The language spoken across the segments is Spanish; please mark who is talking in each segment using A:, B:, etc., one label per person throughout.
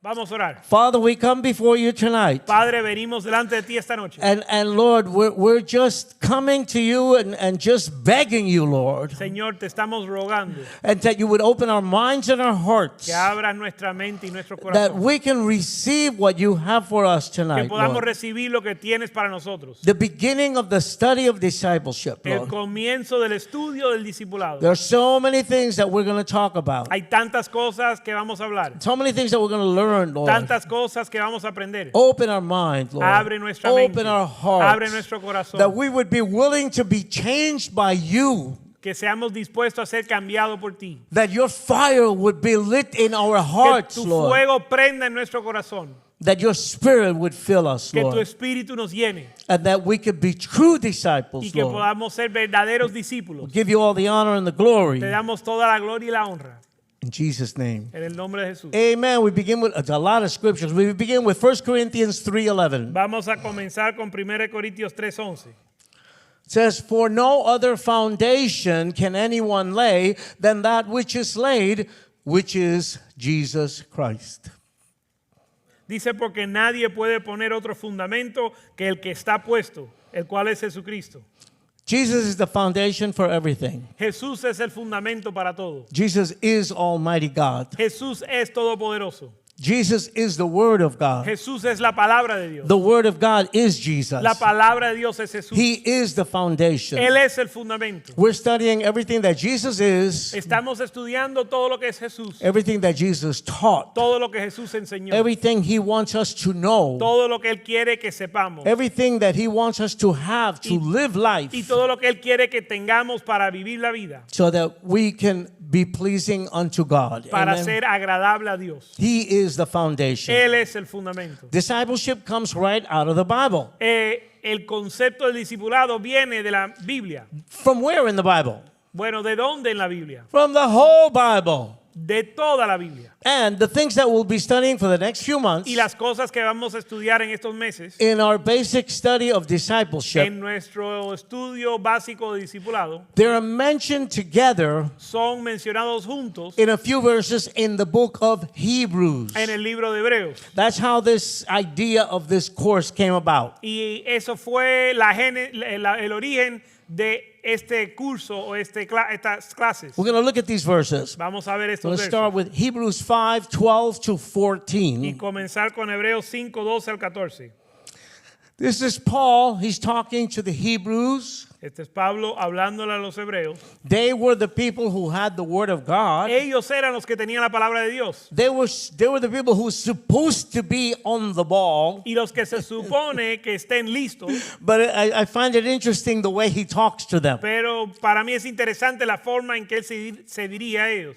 A: Vamos a orar.
B: Father, we come before you tonight.
A: Padre, venimos delante de ti esta noche.
B: And Lord, we're just coming to you and just begging you, Lord,
A: Señor, te estamos rogando
B: and that you would open our minds and our hearts,
A: que abras nuestra mente y nuestro
B: that
A: corazón.
B: we can receive what you have for us
A: Que
B: tonight,
A: podamos
B: Lord.
A: recibir lo que tienes para nosotros.
B: The beginning of the study of discipleship,
A: El
B: Lord.
A: comienzo del estudio del discipulado.
B: There are so many things that we're going to talk about.
A: Hay tantas cosas que vamos a hablar.
B: So many things that we're going to learn, Lord.
A: Tantas cosas que vamos a aprender.
B: Open our mind, Lord.
A: Abre nuestra
B: Open
A: mente.
B: our hearts.
A: Abre nuestro corazón.
B: That we would be willing to be changed by you.
A: Que seamos dispuestos a ser cambiados por ti.
B: That your fire would be lit in our
A: Que
B: hearts,
A: tu
B: Lord.
A: fuego prenda en nuestro corazón.
B: That your spirit would fill us,
A: Que tu
B: Lord.
A: espíritu nos llene.
B: And that we could be true
A: Y
B: disciples,
A: que
B: Lord.
A: podamos ser verdaderos discípulos.
B: Give you all the honor and the glory.
A: Te damos toda la gloria y la honra.
B: In Jesus' name.
A: En el nombre de Jesús.
B: Amen. We begin with a lot of scriptures. We begin with 1 Corinthians 3:11.
A: Vamos a comenzar con 1 Corintios 3:11.
B: It says, "For no other foundation can anyone lay than that which is laid, which is Jesus Christ."
A: Dice, porque nadie puede poner otro fundamento que el que está puesto, el cual es Jesucristo.
B: Jesus is the foundation for everything.
A: Jesús es el fundamento para todo.
B: Jesus is Almighty God.
A: Jesús es todopoderoso.
B: Jesus is the Word of God.
A: Jesús es la palabra de Dios.
B: The Word of God is Jesus.
A: La palabra de Dios es Jesús.
B: He is the foundation.
A: Él es el fundamento.
B: We're studying everything that Jesus is,
A: Estamos estudiando todo lo que es Jesús.
B: everything that Jesus taught,
A: Todo lo que Jesús enseñó.
B: everything He wants us to know,
A: Todo lo que Él quiere que sepamos.
B: everything that He wants us to have to live life,
A: Y todo lo que Él quiere que tengamos para vivir la vida.
B: so that we can be pleasing unto God.
A: Para
B: Amen.
A: ser agradable a Dios.
B: He is the foundation.
A: Él es el fundamento.
B: Discipleship comes right out of the Bible.
A: El concepto del discipulado viene de la Biblia.
B: From where in the Bible?
A: Bueno, ¿de dónde en la Biblia?
B: From the whole Bible.
A: De toda la Biblia.
B: And the things that we'll be studying for the next few months
A: Y las cosas que vamos a estudiar en estos meses,
B: in our basic study of discipleship,
A: en nuestro estudio básico de discipulado,
B: they are mentioned together
A: son mencionados juntos
B: in a few verses in the book of Hebrews.
A: en el libro de Hebreos.
B: That's how this idea of this course came about.
A: Y eso fue el origen de este curso o estas clases.
B: We're going to look at these verses.
A: Vamos a ver estos
B: Let's
A: versos.
B: start with Hebrews 5:12 to
A: Y
B: 14.
A: comenzar con Hebreos 5, 12 al 14.
B: This is Paul. He's talking to the Hebrews.
A: Este es Pablo hablándole a los hebreos.
B: They were the people who had the word of God.
A: Ellos eran los que tenían la palabra de Dios.
B: They were the people who were supposed to be on the ball.
A: Y los que se supone que estén listos.
B: But I find it interesting the way he talks to them.
A: Pero para mí es interesante la forma en que él se diría a ellos.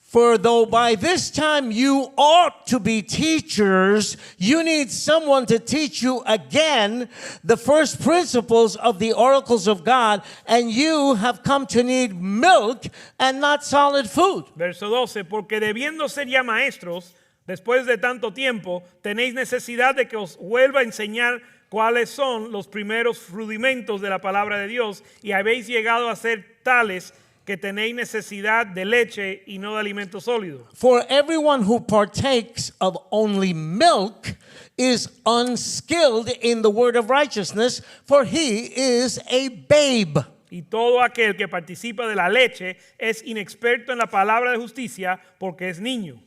B: For though by this time you ought to be teachers, you need someone to teach you again the first principles of the oracles of God, and you have come to need milk and not solid food.
A: Verso 12, porque debiendo ser ya maestros, después de tanto tiempo, tenéis necesidad de que os vuelva a enseñar cuáles son los primeros rudimentos de la palabra de Dios, y habéis llegado a ser tales que tenéis necesidad de leche y no de alimento sólido.
B: For everyone who partakes of only milk is unskilled in the word of righteousness, for he is a babe.
A: Y todo aquel que participa de la leche es inexperto en la palabra de justicia porque es niño.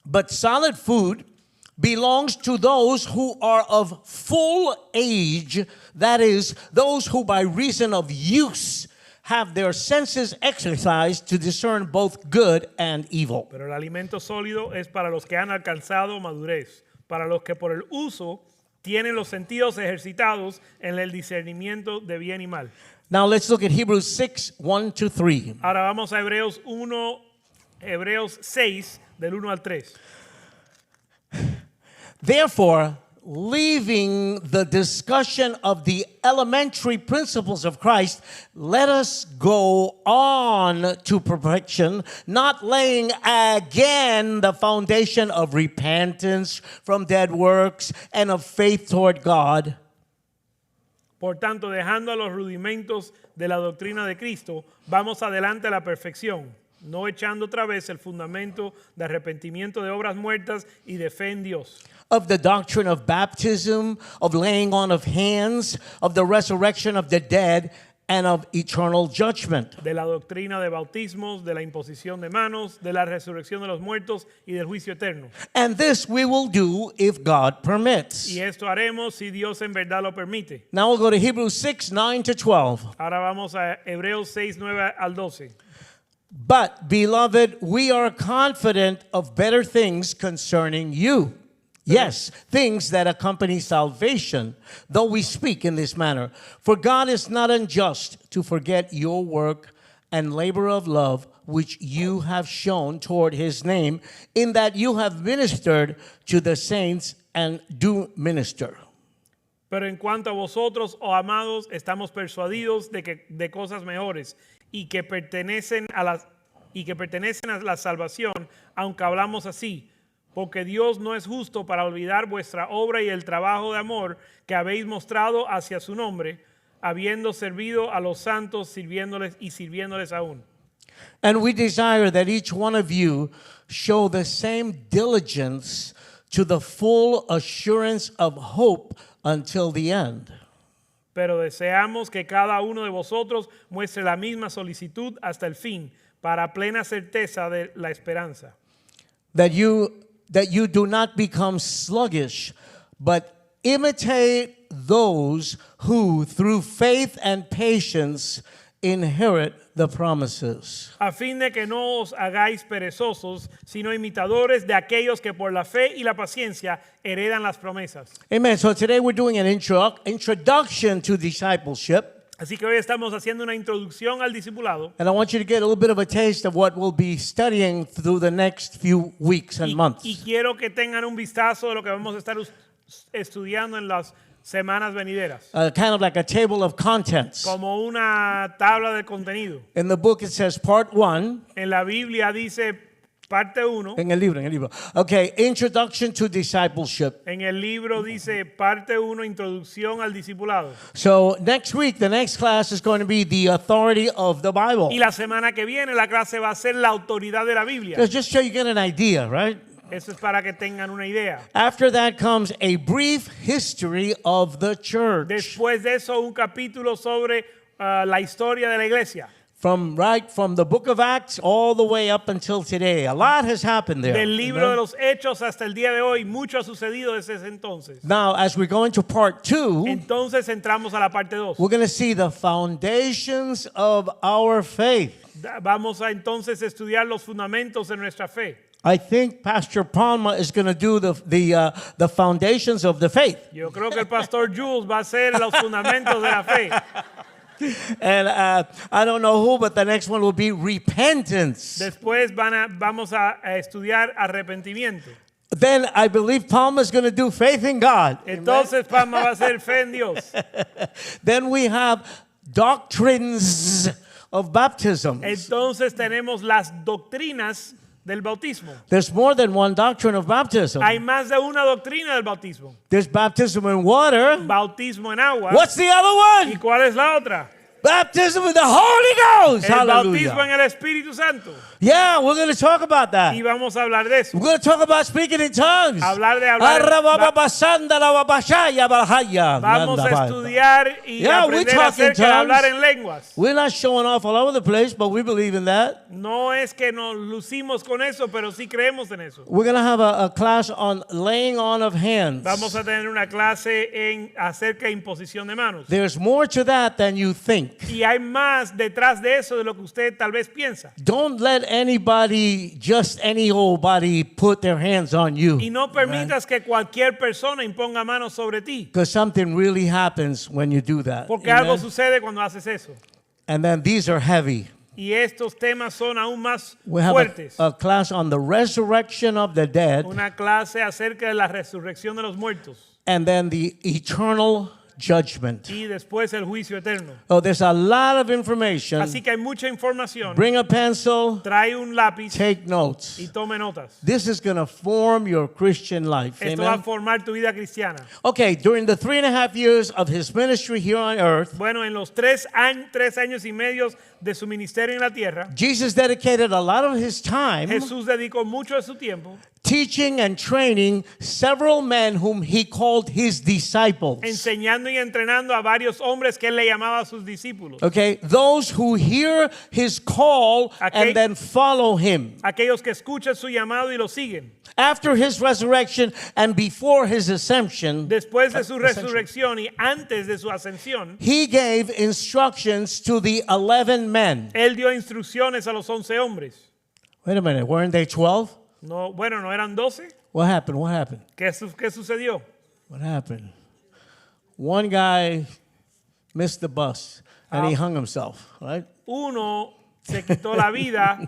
B: But solid food belongs to those who are of full age, that is, those who by reason of use have their senses exercised to discern both good and evil.
A: Pero el alimento sólido es para los que han alcanzado madurez, para los que por el uso tienen los sentidos ejercitados en el discernimiento de bien y mal.
B: Now let's look at Hebrews 6:1-3.
A: Ahora vamos a Hebreos 6, del 1 al 3.
B: Therefore, leaving the discussion of the elementary principles of Christ, let us go on to perfection, not laying again the foundation of repentance from dead works and of faith toward God.
A: Por tanto, dejando los rudimentos de la doctrina de Cristo, vamos adelante a la perfección, no echando otra vez el fundamento de arrepentimiento de obras muertas y de fe en Dios,
B: of the doctrine of baptism, of laying on of hands, of the resurrection of the dead, and of eternal judgment.
A: de la doctrina de bautismos, de la imposición de manos, de la resurrección de los muertos y del juicio eterno.
B: And this we will do if God permits.
A: Y esto haremos si Dios en verdad lo permite.
B: Now we'll go to Hebrews 6, 9 to 12.
A: Ahora vamos a Hebreos 6, 9 al 12.
B: But, beloved, we are confident of better things concerning you. Yes, things that accompany salvation, though we speak in this manner. For God is not unjust to forget your work and labor of love, which you have shown toward his name, in that you have ministered to the saints and do minister.
A: Pero en cuanto a vosotros, oh amados, estamos persuadidos de cosas mejores y que pertenecen a la salvación, aunque hablamos así. Porque Dios no es justo para olvidar vuestra obra y el trabajo de amor que habéis mostrado hacia su nombre, habiendo servido a los santos, sirviéndoles aún.
B: And we desire that each one of you show the same diligence to the full assurance of hope until the end.
A: Pero deseamos que cada uno de vosotros muestre la misma solicitud hasta el fin, para plena certeza de la esperanza.
B: That you do not become sluggish, but imitate those who, through faith and patience, inherit the promises.
A: A fin de que no os hagáis perezosos, sino imitadores de aquellos que por la fe y la paciencia heredan las promesas.
B: Amen. So today we're doing an introduction to discipleship.
A: Así que hoy estamos haciendo una introducción al discipulado.
B: And I want you to get a little bit of a taste of what we'll be studying through the next few weeks and months.
A: Y quiero que tengan un vistazo de lo que vamos a estar estudiando en las semanas venideras.
B: Kind of like a table of contents.
A: Como una tabla de contenido.
B: In the book it says part 1.
A: En la Biblia dice parte 1.
B: En el libro. Okay, introduction to discipleship.
A: En el libro dice parte 1, introducción al discipulado.
B: So next week, the next class is going to be the authority of the Bible.
A: Y la semana que viene la clase va a ser la autoridad de la Biblia.
B: Just so you get an idea, right?
A: Eso es para que tengan una idea.
B: After that comes a brief history of the church.
A: Después de eso, un capítulo sobre la historia de la iglesia.
B: From the book of Acts all the way up until today. A lot has happened there.
A: Del libro de los Hechos hasta el día de hoy, mucho ha sucedido desde ese entonces.
B: Now, as we go into part 2,
A: entonces entramos a la parte 2.
B: We're going to see the foundations of our faith.
A: Vamos a entonces estudiar los fundamentos de nuestra fe.
B: I think Pastor Palma is going to do the foundations of the faith.
A: Yo creo que el pastor Jules va a hacer los fundamentos de la fe.
B: And I don't know who, but the next one will be repentance.
A: Después vamos a estudiar arrepentimiento.
B: Then I believe Palma is going to do faith in God.
A: Entonces Palma va a hacer fe en Dios.
B: Then we have doctrines of baptism.
A: Entonces tenemos las doctrinas del bautismo.
B: There's more than one doctrine of baptism.
A: Hay más de una doctrina del bautismo.
B: There's baptism in water.
A: Bautismo en agua.
B: What's the other
A: ¿Y
B: one?
A: cuál es la otra?
B: Baptism with the Holy Ghost.
A: El
B: Hallelujah.
A: bautismo en el Espíritu Santo.
B: Yeah, we're going to talk about that.
A: Y vamos a hablar de eso.
B: We're going to talk about speaking in tongues.
A: Hablar. Vamos a estudiar y aprender acerca de hablar en lenguas.
B: We're not showing off all over the place, but we believe in that.
A: No es que nos lucimos con eso, pero sí creemos en eso.
B: We're going to have a class on laying on of hands.
A: Vamos a tener una clase acerca de imposición de manos.
B: There's more to that than you think.
A: Y hay más detrás de eso de lo que usted tal vez piensa.
B: Don't let anybody, just any old body, put their hands on you.
A: Y no permitas que cualquier persona imponga manos sobre ti.
B: Because something really happens when you do that.
A: Porque
B: Amen?
A: algo sucede cuando haces eso.
B: And then these are heavy.
A: Y estos temas son aún más
B: We have
A: fuertes.
B: a class on the resurrection of the dead.
A: Una clase acerca de la resurrección de los muertos.
B: And then the eternal judgment.
A: y después el juicio eterno.
B: Oh, there's a lot of information.
A: Así que hay mucha información.
B: Bring a pencil,
A: Trae un lápiz
B: take notes.
A: y tome notas.
B: This is going to form your Christian life.
A: Esto va a
B: Amen.
A: formar tu vida cristiana.
B: Okay, during the 3.5 years of his ministry here on earth,
A: Bueno, en los 3 años y medio de su ministerio en la tierra,
B: Jesus dedicated a lot of his time
A: Jesús dedicó mucho de su tiempo
B: teaching and training several men whom he called his disciples.
A: enseñando y entrenando a varios hombres que él le llamaba a sus discípulos.
B: Okay, those who hear his call
A: Okay.
B: and then follow him.
A: Aquellos que escuchan su llamado y lo siguen.
B: After his resurrection and before his ascension,
A: Después de su resurrección y antes de su ascensión,
B: he gave instructions to the 11 men.
A: él dio instrucciones a los 11 hombres.
B: Wait a minute, weren't they 12?
A: No, bueno, ¿no eran 12?
B: What happened? What happened?
A: ¿Qué sucedió?
B: What happened? One guy missed the bus and he hung himself, right?
A: Uno se quitó la vida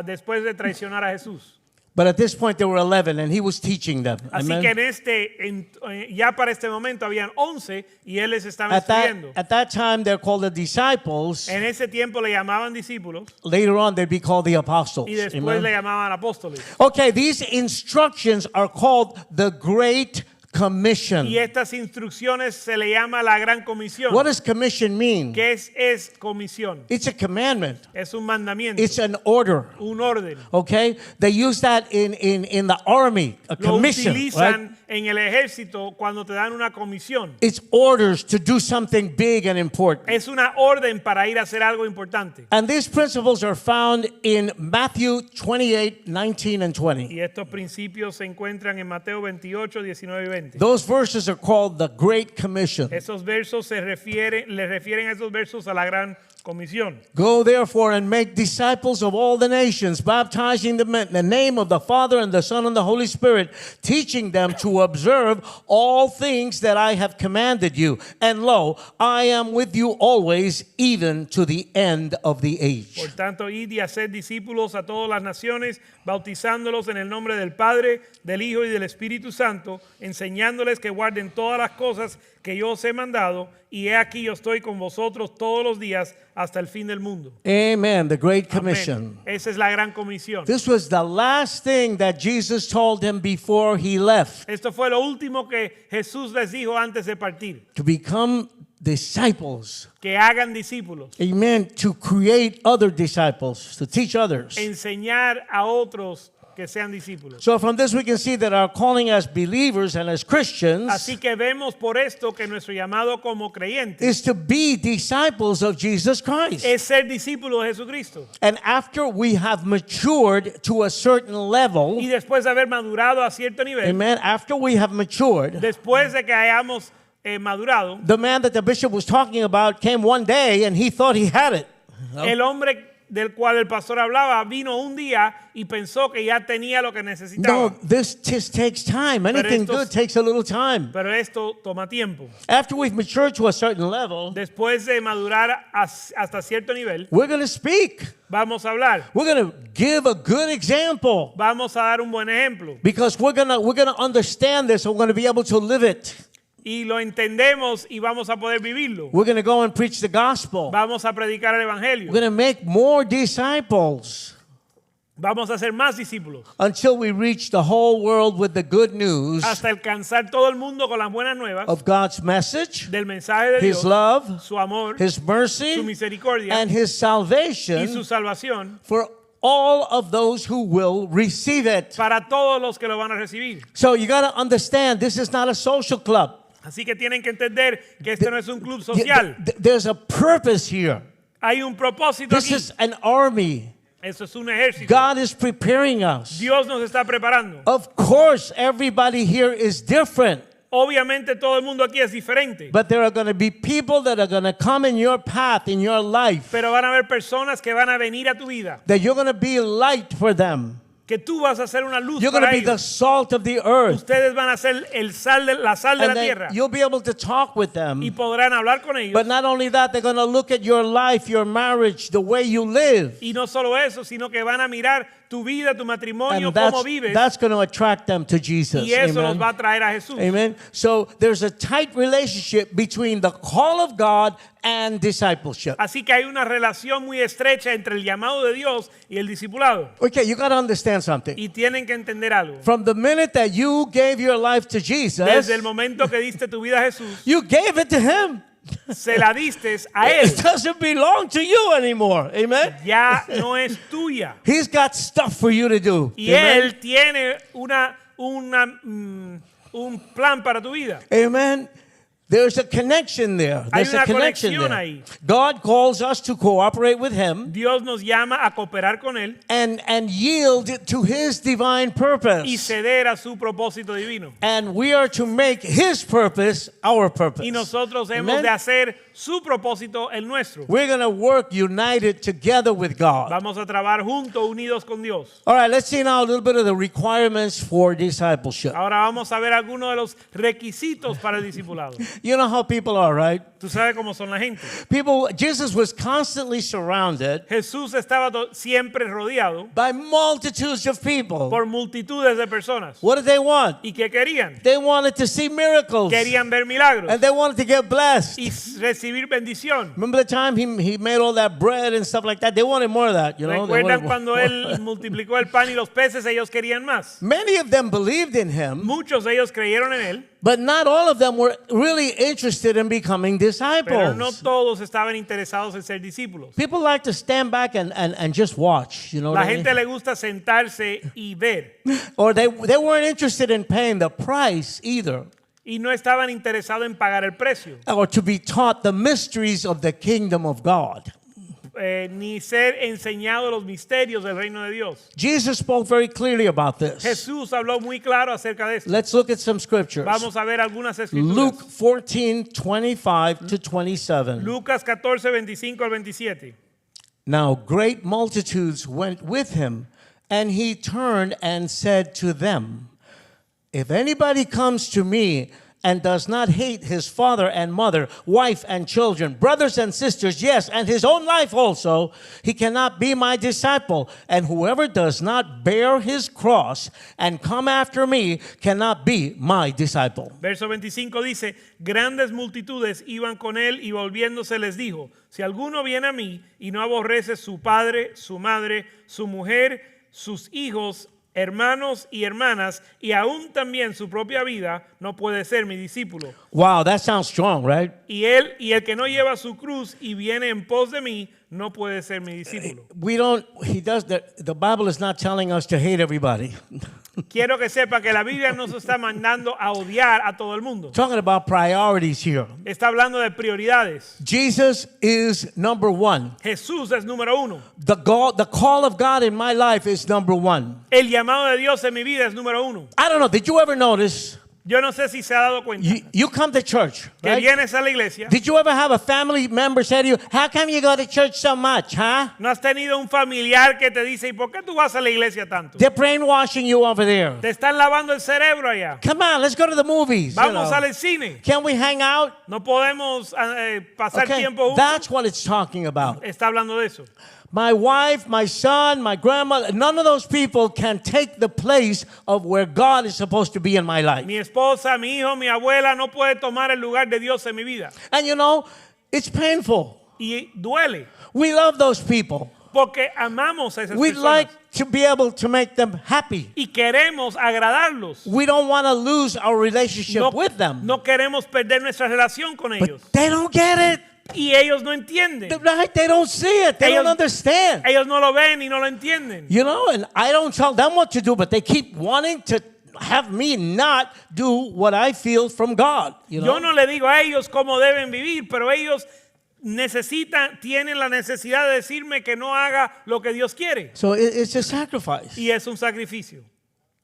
A: después de traicionar a Jesús.
B: But at this point there were 11 and he was teaching them.
A: Así
B: Amen?
A: que ya para este momento habían 11 y él les estaba instruyendo.
B: At that time they're called the disciples.
A: En ese tiempo le llamaban discípulos
B: Later on they'd be called the apostles.
A: y después
B: Amen?
A: le llamaban apóstoles.
B: Okay, these instructions are called the Great Commission.
A: Y estas instrucciones se le llama la Gran Comisión.
B: What does commission mean?
A: ¿Qué es comisión?
B: It's a commandment.
A: Es un mandamiento,
B: It's an order.
A: un orden.
B: Okay? They use that in the army, a
A: Lo
B: commission.
A: utilizan
B: Right?
A: en el ejército cuando te dan una comisión.
B: It's orders to do something big and important.
A: Es una orden para ir a hacer algo importante.
B: And these principles are found in Matthew 28, 19 and 20.
A: Y estos principios se encuentran en Mateo 28, 19 y 20.
B: Those verses are called the Great Commission.
A: Esos versos le refieren a esos versos a la Gran Comisión.
B: Go therefore and make disciples of all the nations, baptizing them in the name of the Father and the Son and the Holy Spirit, teaching them to observe all things that I have commanded you. And lo, I am with you always, even to the end of the age.
A: Por tanto, id y haced discípulos a todas las naciones, bautizándolos en el nombre del Padre, del Hijo y del Espíritu Santo, enseñándoles que guarden todas las cosas que yo os he mandado, y he aquí yo estoy con vosotros todos los días hasta el fin del mundo.
B: Amen. The Great
A: Amén.
B: Commission.
A: Esa es la Gran Comisión.
B: This was the last thing that Jesus told them before he left,
A: Esto fue lo último que Jesús les dijo antes de partir,
B: to become disciples.
A: que hagan discípulos,
B: Amen. To create other disciples, to teach others.
A: enseñar a otros que sean discípulos.
B: So from this we can see that our calling as believers and as Christians
A: Así que vemos por esto que nuestro llamado como creyentes
B: is to be disciples of Jesus Christ.
A: es ser discípulos de Jesucristo.
B: And after we have matured to a certain level,
A: Y después de haber madurado a cierto nivel,
B: amen, after we have matured,
A: después de que hayamos madurado,
B: the man that the bishop was talking about came one day and he thought he had it.
A: el hombre del cual el pastor hablaba vino un día y pensó que ya tenía lo que necesitaba.
B: No, this just takes time. Anything
A: esto-
B: good takes a little time.
A: Pero esto toma tiempo.
B: After we've matured to a certain level,
A: Después de madurar hasta cierto nivel,
B: we're going to speak.
A: vamos a hablar.
B: We're going to give a good example
A: Vamos a dar un buen ejemplo.
B: because we're going to understand this and we're going to be able to live it.
A: Y lo entendemos y vamos a poder vivirlo.
B: We're going to go and preach the gospel.
A: Vamos a predicar el evangelio.
B: We're going to make more disciples
A: Vamos a hacer más discípulos.
B: until we reach the whole world with the good news
A: Hasta alcanzar todo el mundo con las buenas nuevas
B: of God's message,
A: del mensaje de
B: His
A: Dios,
B: love,
A: su amor,
B: His
A: su
B: mercy,
A: misericordia
B: and His
A: y su
B: salvation
A: salvación
B: for all of those who will receive it.
A: para todos los que lo van a recibir.
B: So you got to understand, this is not a social club.
A: Así que tienen que entender que este no es un club social.
B: There's a purpose here.
A: Hay un propósito
B: This
A: aquí.
B: is an army.
A: Eso es un ejército.
B: God is preparing us.
A: Dios nos está preparando.
B: Of course, everybody here is different.
A: Obviamente todo el mundo aquí es diferente.
B: But there are going to be people that are going to come in your path, in your life,
A: Pero van a haber personas que van a venir a tu vida.
B: that you're going to be light for them.
A: Que tú vas a ser una luz
B: You're going
A: para
B: to be the
A: ellos.
B: salt of the earth.
A: Ustedes van a ser la sal de la
B: And
A: tierra.
B: then you'll be able to talk with them.
A: Y podrán hablar con ellos.
B: But not only that, they're going to look at your life, your marriage, the way you live.
A: Y no solo eso, sino que van a mirar tu vida, tu matrimonio,
B: And
A: cómo vives.
B: that's going to attract them to Jesus.
A: Y eso
B: Amen.
A: los va a traer a Jesús.
B: Amen. So there's a tight relationship between the call of God and discipleship.
A: Así que hay una relación muy estrecha entre el llamado de Dios y el discipulado.
B: Okay, you got to understand something.
A: Y tienen que entender algo.
B: From the minute that you gave your life to Jesus,
A: Desde el momento que diste tu vida a Jesús,
B: you gave it to him.
A: se la diste a Él.
B: It doesn't belong to you anymore. Amen.
A: Ya no es tuya.
B: He's got stuff for you to do.
A: Y
B: Amen.
A: Él tiene un plan para tu vida.
B: Amen. There's a connection there.
A: Hay
B: There's a
A: una
B: connection
A: conexión
B: there.
A: ahí.
B: God calls us to cooperate with Him
A: Dios nos llama a cooperar con Él
B: and yield to His divine
A: y
B: purpose.
A: ceder a su propósito divino.
B: And we are to make His purpose our purpose.
A: Y nosotros hemos
B: Amen.
A: de hacer su propósito el nuestro.
B: We're going to work united together with God.
A: Vamos a trabajar juntos, unidos con Dios.
B: All right, let's see now a little bit of the requirements for discipleship.
A: Ahora vamos a ver algunos de los requisitos para el discipulado.
B: You know how people are, right?
A: Tú sabes cómo son la gente.
B: Jesus was constantly surrounded
A: Jesús estaba siempre rodeado
B: by multitudes of people.
A: por multitudes de personas.
B: What did they want?
A: ¿Y qué querían?
B: They wanted to see miracles.
A: Querían ver milagros
B: And they wanted to get blessed.
A: y recibir bendición.
B: Remember the time he made all that bread and stuff like that? They wanted more of that, you know. They
A: ¿Recuerdan
B: wanted
A: cuando Él multiplicó el pan y los peces? Ellos querían más.
B: Many of them believed in him,
A: Muchos de ellos creyeron en Él,
B: but not all of them were really interested in becoming
A: pero no
B: disciples.
A: todos estaban interesados en ser discípulos.
B: People like to stand back and just watch, you know
A: La
B: what I
A: gente
B: mean?
A: le gusta sentarse y ver.
B: Or they weren't interested in paying the price either,
A: Y no estaban interesados en pagar el precio,
B: or to be taught the mysteries of the kingdom of God.
A: ni ser enseñados los misterios del reino de Dios.
B: Jesus spoke very clearly about this.
A: Jesús habló muy claro acerca de esto.
B: Let's look at some scriptures.
A: Vamos a ver algunas escrituras.
B: Luke 14:25 to 27.
A: Lucas 14, 25 al 27.
B: Now great multitudes went with him, and he turned and said to them, if anybody comes to me and does not hate his father and mother, wife and children, brothers and sisters, yes, and his own life also, he cannot be my disciple. And whoever does not bear his cross and come after me cannot be my disciple.
A: Verso 25 dice, grandes multitudes iban con él y volviéndose les dijo, si alguno viene a mí y no aborrece su padre, su madre, su mujer, sus hijos, hermanos y hermanas, y aún también su propia vida, no puede ser mi discípulo.
B: Wow, that sounds strong, right?
A: Y el que no lleva su cruz y viene en pos de mí, no puede ser mi discípulo.
B: The Bible is not telling us to hate everybody.
A: Quiero que sepa que la Biblia nos está mandando a odiar a todo el mundo.
B: Talking about priorities here.
A: Está hablando de prioridades.
B: Jesus is number one.
A: Jesús es número uno.
B: The call of God in my life is number one.
A: El llamado de Dios en mi vida es número uno.
B: I don't know, did you ever notice?
A: Yo no sé si se ha dado cuenta
B: You come to church,
A: que
B: right?
A: vienes a la iglesia.
B: Did you ever have a family member say to you, how come you go to church so much, huh?
A: ¿No has tenido un familiar que te dice, ¿y por qué tú vas a la iglesia tanto?
B: They're brainwashing you over there.
A: Te están lavando el cerebro allá.
B: Come on, let's go to the movies. you
A: Vamos
B: know.
A: al cine.
B: Can we hang out?
A: No podemos pasar
B: Okay,
A: tiempo juntos.
B: that's what it's talking about.
A: Está hablando de eso.
B: My wife, my son, my grandmother, none of those people can take the place of where God is supposed to be in my life.
A: Mi esposa, mi hijo, mi abuela no puede tomar el lugar de Dios en mi vida.
B: And you know, it's painful.
A: Y duele.
B: We love those people.
A: Porque amamos a esas
B: We'd
A: personas.
B: like to be able to make them happy.
A: Y queremos agradarlos.
B: We don't want to lose our relationship with them.
A: No queremos perder nuestra relación con ellos.
B: But they don't get it.
A: Y ellos no entienden.
B: They don't see it. They don't understand.
A: Ellos no lo ven y no lo entienden.
B: You know, and I don't tell them what to do, but they keep wanting to have me not do what I feel from God. You know?
A: Yo no le digo a ellos cómo deben vivir, pero ellos tienen la necesidad de decirme que no haga lo que Dios quiere.
B: So it's a sacrifice.
A: Y es un sacrificio.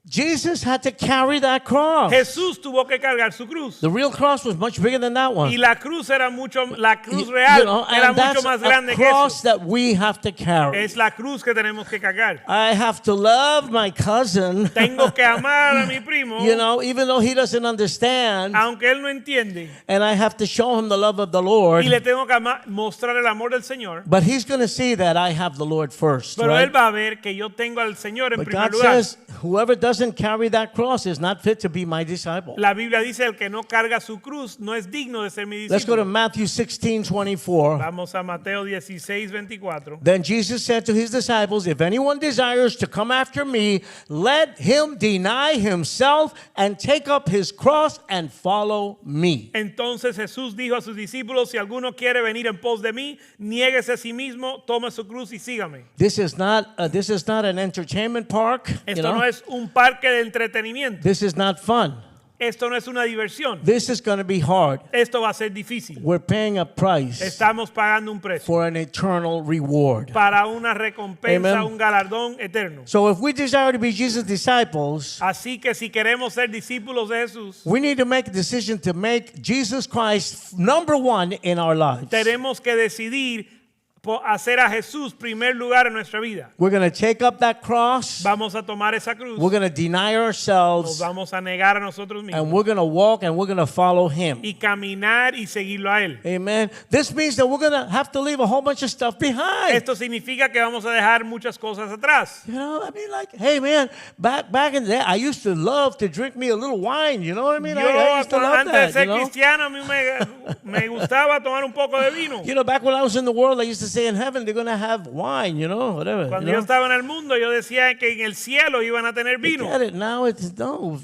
B: Jesus had to carry that cross.
A: Jesús tuvo que cargar su cruz.
B: The real cross was much bigger than that one.
A: Y la cruz la cruz real era
B: and
A: mucho
B: that's
A: más
B: a
A: grande que eso.
B: cross that we have to carry.
A: Es la cruz que tenemos que cargar.
B: I have to love my cousin,
A: Tengo que amar a mi primo,
B: even though he doesn't understand,
A: aunque él no entiende.
B: and I have to show him the love of the Lord.
A: Y le tengo que mostrar el amor del Señor.
B: But he's going to see that I have the Lord first,
A: Pero
B: right?
A: él va a ver que yo tengo al Señor en
B: But
A: primer
B: God
A: lugar.
B: says, whoever doesn't carry that cross is not fit to be my disciple.
A: La Biblia dice el que no carga su cruz no es digno de ser mi
B: Let's go to
A: discípulo.
B: Matthew 16:24.
A: Vamos a Mateo 16:24.
B: Then Jesus said to his disciples, if anyone desires to come after me, let him deny himself and take up his cross and follow me.
A: Entonces Jesús dijo a sus discípulos, si alguno quiere venir en pos de mí, niéguese a sí mismo, tome su cruz y sígame.
B: This is not an entertainment park.
A: Esto no es un parque de entretenimiento.
B: This is not fun.
A: Esto no es una diversión.
B: This is going to be hard.
A: Esto va a ser difícil.
B: We're paying a price
A: Estamos pagando un precio
B: for an eternal reward.
A: para una recompensa,
B: Amen.
A: un galardón eterno.
B: So if we desire to be Jesus' disciples,
A: Así que si queremos ser discípulos de Jesús,
B: we need to make a decision to make Jesus Christ number one in our lives.
A: tenemos que decidir hacer a Jesús primer lugar en nuestra vida.
B: We're going to take up that cross.
A: Vamos a tomar esa cruz,
B: We're going to deny
A: nos
B: ourselves,
A: vamos a negar a nosotros mismos
B: and we're going to walk and we're going to follow him.
A: y caminar y seguirlo a Él.
B: Amen. This means that we're going to have to leave a whole bunch of stuff behind.
A: Esto significa que vamos a dejar muchas cosas atrás.
B: I mean, like, hey, man, back in the day, I used to love to drink me a little wine. You know what I mean? I
A: Yo,
B: used to love
A: antes de
B: that,
A: ser cristiano, a mí me gustaba tomar un poco de vino.
B: Back when I was in the world, I used to say in heaven, they're going to have wine, whatever.
A: Cuando yo estaba en el mundo, yo decía que en el cielo iban a tener vino.
B: Get it? Now it's, no,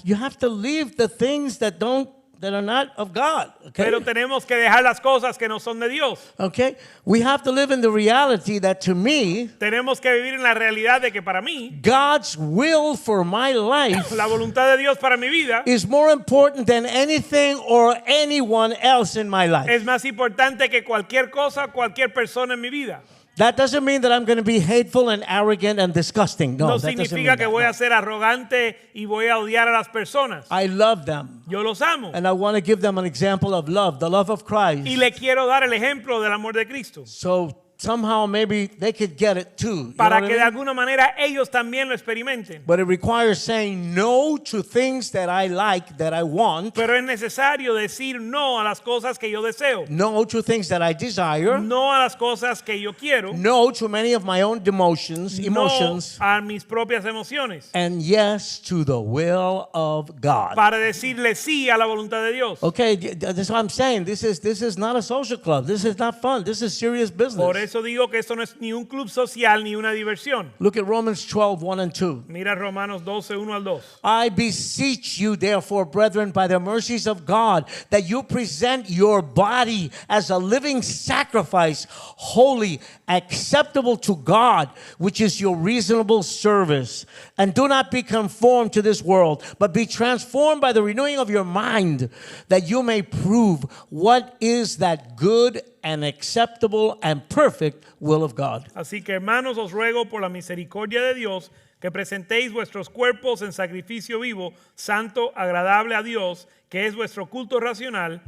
B: you have to leave the things that are not of God. Okay?
A: Pero tenemos que dejar las cosas que no son de Dios.
B: Okay? We have to live in the reality that to me,
A: Tenemos que vivir en la realidad de que para mí,
B: God's will for my life
A: la voluntad de Dios para mi vida
B: is more important than anything or anyone else in my life.
A: es más importante que cualquier cosa, cualquier persona en mi vida.
B: That doesn't mean that I'm going to be hateful and arrogant and disgusting. No,
A: No
B: that doesn't
A: significa
B: mean
A: que
B: that,
A: voy
B: no.
A: a ser arrogante y voy a odiar a las personas.
B: I love them.
A: Yo los amo.
B: And I want to give them an example of love, the love of Christ.
A: Y le quiero dar el ejemplo del amor de Cristo.
B: So somehow maybe they could get it too. You know
A: Para
B: what I
A: que de
B: mean?
A: alguna manera ellos también lo experimenten.
B: But it requires saying no to things that I like, that I want,
A: Pero es necesario decir no a las cosas que yo deseo.
B: no to things that I desire,
A: No a las cosas que yo quiero.
B: no to many of my own emotions,
A: No a mis propias emociones.
B: and yes to the will of God.
A: Para decirle sí a la voluntad de Dios.
B: Okay, that's what I'm saying. This is not a social club. This is not fun. This is serious business.
A: Por eso digo que esto no es ni un club social ni una diversión.
B: Look at Romans 12:1 and 2.
A: Mira Romanos 12, 1 al 2.
B: I beseech you, therefore, brethren, by the mercies of God, that you present your body as a living sacrifice, holy, acceptable to God, which is your reasonable service. And do not be conformed to this world, but be transformed by the renewing of your mind, that you may prove what is that good and acceptable and perfect will of God.
A: Así que hermanos, os ruego por la misericordia de Dios que presentéis vuestros cuerpos en sacrificio vivo, santo, agradable a Dios, que es vuestro culto racional.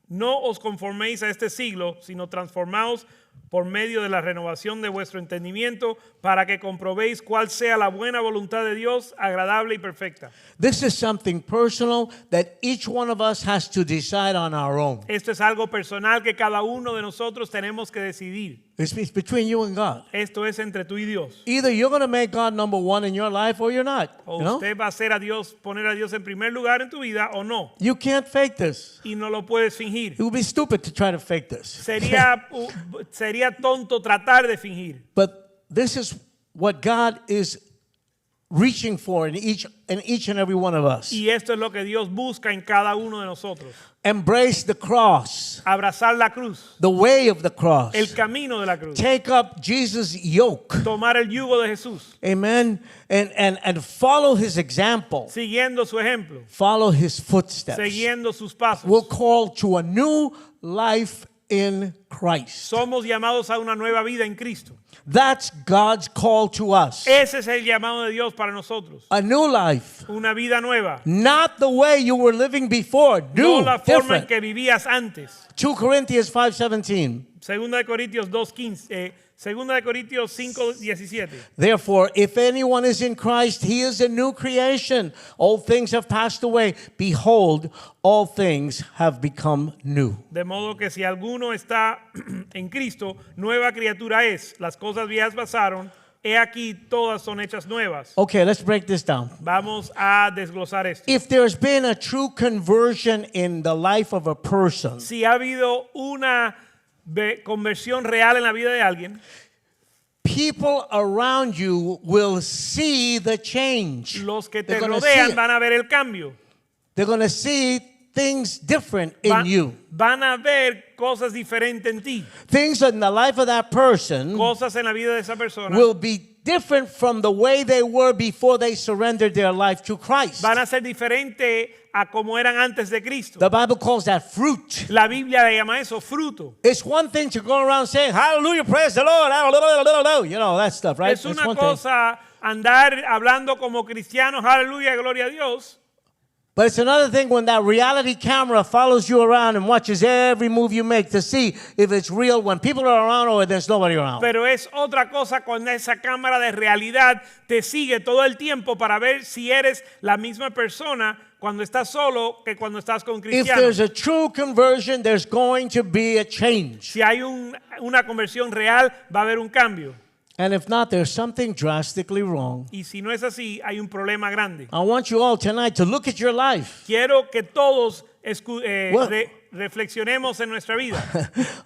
A: No os conforméis a este siglo, sino transformaos por medio de la renovación de vuestro entendimiento, para que comprobéis cuál sea la buena voluntad de Dios, agradable y perfecta.
B: This is something personal that each one of us has to decide on our own.
A: Esto es algo personal que cada uno de nosotros tenemos que decidir.
B: It's between you and God.
A: Esto es entre tú y Dios.
B: Either you're going to make God number one in your life or you're not.
A: O
B: You know?
A: usted va a hacer a Dios, poner a Dios en primer lugar en tu vida o no.
B: You can't fake this.
A: Y no lo puedes fingir.
B: It would be stupid to try to fake this.
A: Sería tonto tratar de fingir.
B: But this is what God is reaching for in each and every one of us.
A: Y esto es lo que Dios busca en cada uno de nosotros.
B: Embrace the cross,
A: Abrazar la cruz,
B: the way of the cross.
A: el camino de la cruz.
B: Take up Jesus' yoke.
A: Tomar el yugo de Jesús,
B: Amen. And follow his example.
A: siguiendo su ejemplo,
B: Follow his footsteps.
A: siguiendo sus pasos.
B: We're called to a new life in Christ.
A: Somos llamados a una nueva vida en Cristo.
B: That's God's call to us.
A: Ese es el llamado de Dios para nosotros.
B: A new life.
A: Una vida nueva.
B: Not the way you were living before.
A: No
B: New,
A: la forma en
B: different.
A: que vivías antes.
B: 2 Corinthians 5:17.
A: Segunda de Corintios 2:15. Segunda de Corintios 5:17.
B: Therefore, if anyone is in Christ, he is a new creation. Old things have passed away. Behold, all things have become new.
A: De modo que si alguno está en Cristo, nueva criatura es. Las cosas viejas pasaron. He aquí todas son hechas nuevas.
B: Okay, let's break this down.
A: Vamos a desglosar esto.
B: If there's been a true conversion in the life of a person,
A: Si ha habido una conversión real en la vida de alguien,
B: people around you will see the change.
A: los que te
B: They're gonna see
A: rodean
B: it.
A: van a ver el cambio.
B: They're going to see things different in you.
A: Van a ver cosas diferentes en ti.
B: Things in the life of that person
A: Cosas en la vida de esa persona
B: will be different from the way they were before they surrendered their life to Christ.
A: van a ser diferentes a como eran antes de Cristo.
B: The Bible calls that fruit.
A: La Biblia le llama eso fruto.
B: It's one thing to go around saying, hallelujah, praise the Lord, hallelujah, you know, that stuff, right?
A: Es
B: That's
A: una
B: one thing.
A: cosa andar hablando como cristianos, aleluya, gloria a Dios.
B: But it's another thing when that reality camera follows you around and watches every move you make to see if it's real when people are around or there's nobody around.
A: Pero es otra cosa cuando esa cámara de realidad te sigue todo el tiempo para ver si eres la misma persona cuando estás solo que cuando estás con
B: If there's
A: cristianos.
B: a true conversion, there's going to be a change.
A: Si hay una conversión real, va a haber un cambio.
B: And if not, there's something drastically wrong.
A: Y si no es así, hay un problema grande.
B: I want you all tonight to look at your life.
A: Quiero que todos
B: What?
A: reflexionemos en nuestra vida.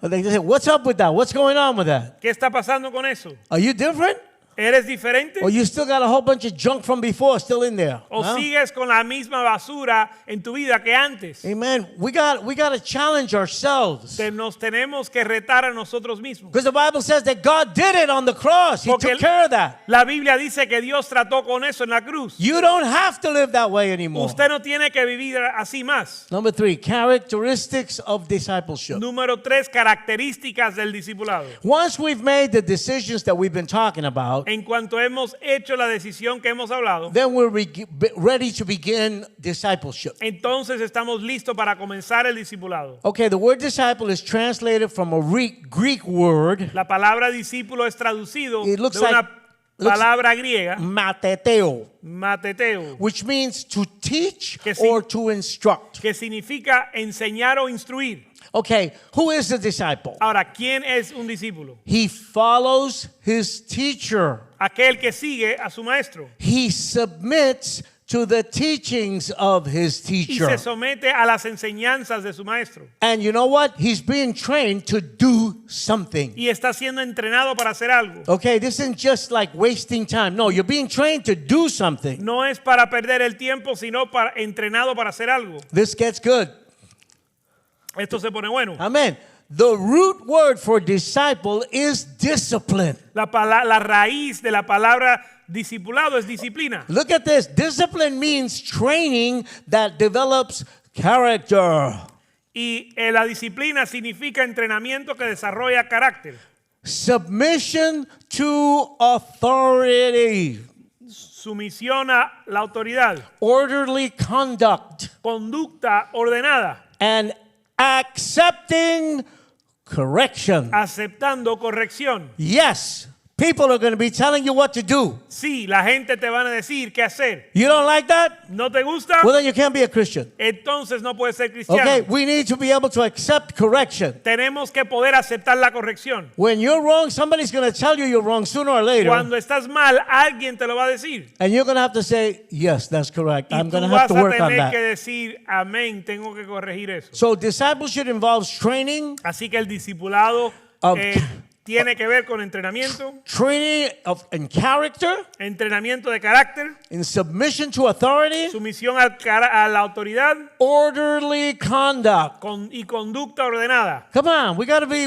B: They say, what's up with that? What's going on with that?
A: ¿Qué está pasando con eso?
B: Are you different?
A: ¿Eres diferente?
B: Or you still got a whole bunch of junk from before still in there?
A: ¿O
B: Huh?
A: sigues con la misma basura en tu vida que antes?
B: Amen. We got to challenge ourselves.
A: Nos tenemos que retar a nosotros mismos.
B: Because the Bible says that God did it on the cross. He
A: Porque
B: took care of that.
A: la Biblia dice que Dios trató con eso en la cruz.
B: You don't have to live that way anymore.
A: Usted no tiene que vivir así más.
B: Number 3, characteristics of discipleship.
A: Número 3, características del discipulado.
B: Once we've made the decisions that we've been talking about,
A: En cuanto hemos hecho la decisión que hemos hablado,
B: then we're ready to begin discipleship.
A: entonces estamos listos para comenzar el discipulado.
B: Okay, the word disciple is translated from a Greek word,
A: La palabra discípulo es traducido
B: It looks
A: de una
B: looks-
A: palabra griega,
B: mateteo,
A: mateteo,
B: which means to teach
A: Que si-
B: or to instruct.
A: que significa enseñar o instruir.
B: Okay, who is the disciple?
A: Ahora, ¿quién es un discípulo?
B: He follows his teacher.
A: Aquel que sigue a su maestro
B: He submits to the teachings of his
A: y
B: teacher.
A: se somete a las enseñanzas de su maestro.
B: And you know what? He's being trained to do something.
A: Y está siendo entrenado para hacer algo.
B: Okay, this isn't just like wasting time. No, you're being trained to do something.
A: No es para perder el tiempo, sino entrenado para hacer algo.
B: This gets good.
A: Esto se pone bueno.
B: Amen. The root word for disciple is discipline.
A: La raíz de la palabra discipulado es disciplina.
B: Look at this. Discipline means training that develops character.
A: Y la disciplina significa entrenamiento que desarrolla carácter.
B: Submission to authority.
A: Sumisión a la autoridad.
B: Orderly conduct.
A: Conducta ordenada.
B: And accepting correction.
A: Aceptando corrección.
B: Yes, people are going to be telling you what to do.
A: Sí, la gente te van a decir qué hacer.
B: You don't like that?
A: ¿No te gusta?
B: Well, then you can't be a Christian.
A: Entonces no puedes ser cristiano.
B: Okay, we need to be able to accept correction.
A: Tenemos que poder aceptar la corrección.
B: When you're wrong, somebody's going to tell you you're wrong sooner or later.
A: Cuando estás mal, alguien te lo va a decir.
B: And you're going to have to say, yes, that's correct.
A: Y
B: I'm
A: tú
B: going to have
A: vas
B: to
A: a
B: work on
A: tener que
B: that.
A: decir, amén, tengo que corregir eso.
B: So discipleship involves training,
A: Así que el discipulado
B: Of-
A: tiene que ver con entrenamiento,
B: in character,
A: entrenamiento de carácter,
B: in submission to authority,
A: sumisión a la autoridad
B: orderly conduct.
A: y conducta ordenada.
B: Come on, we gotta be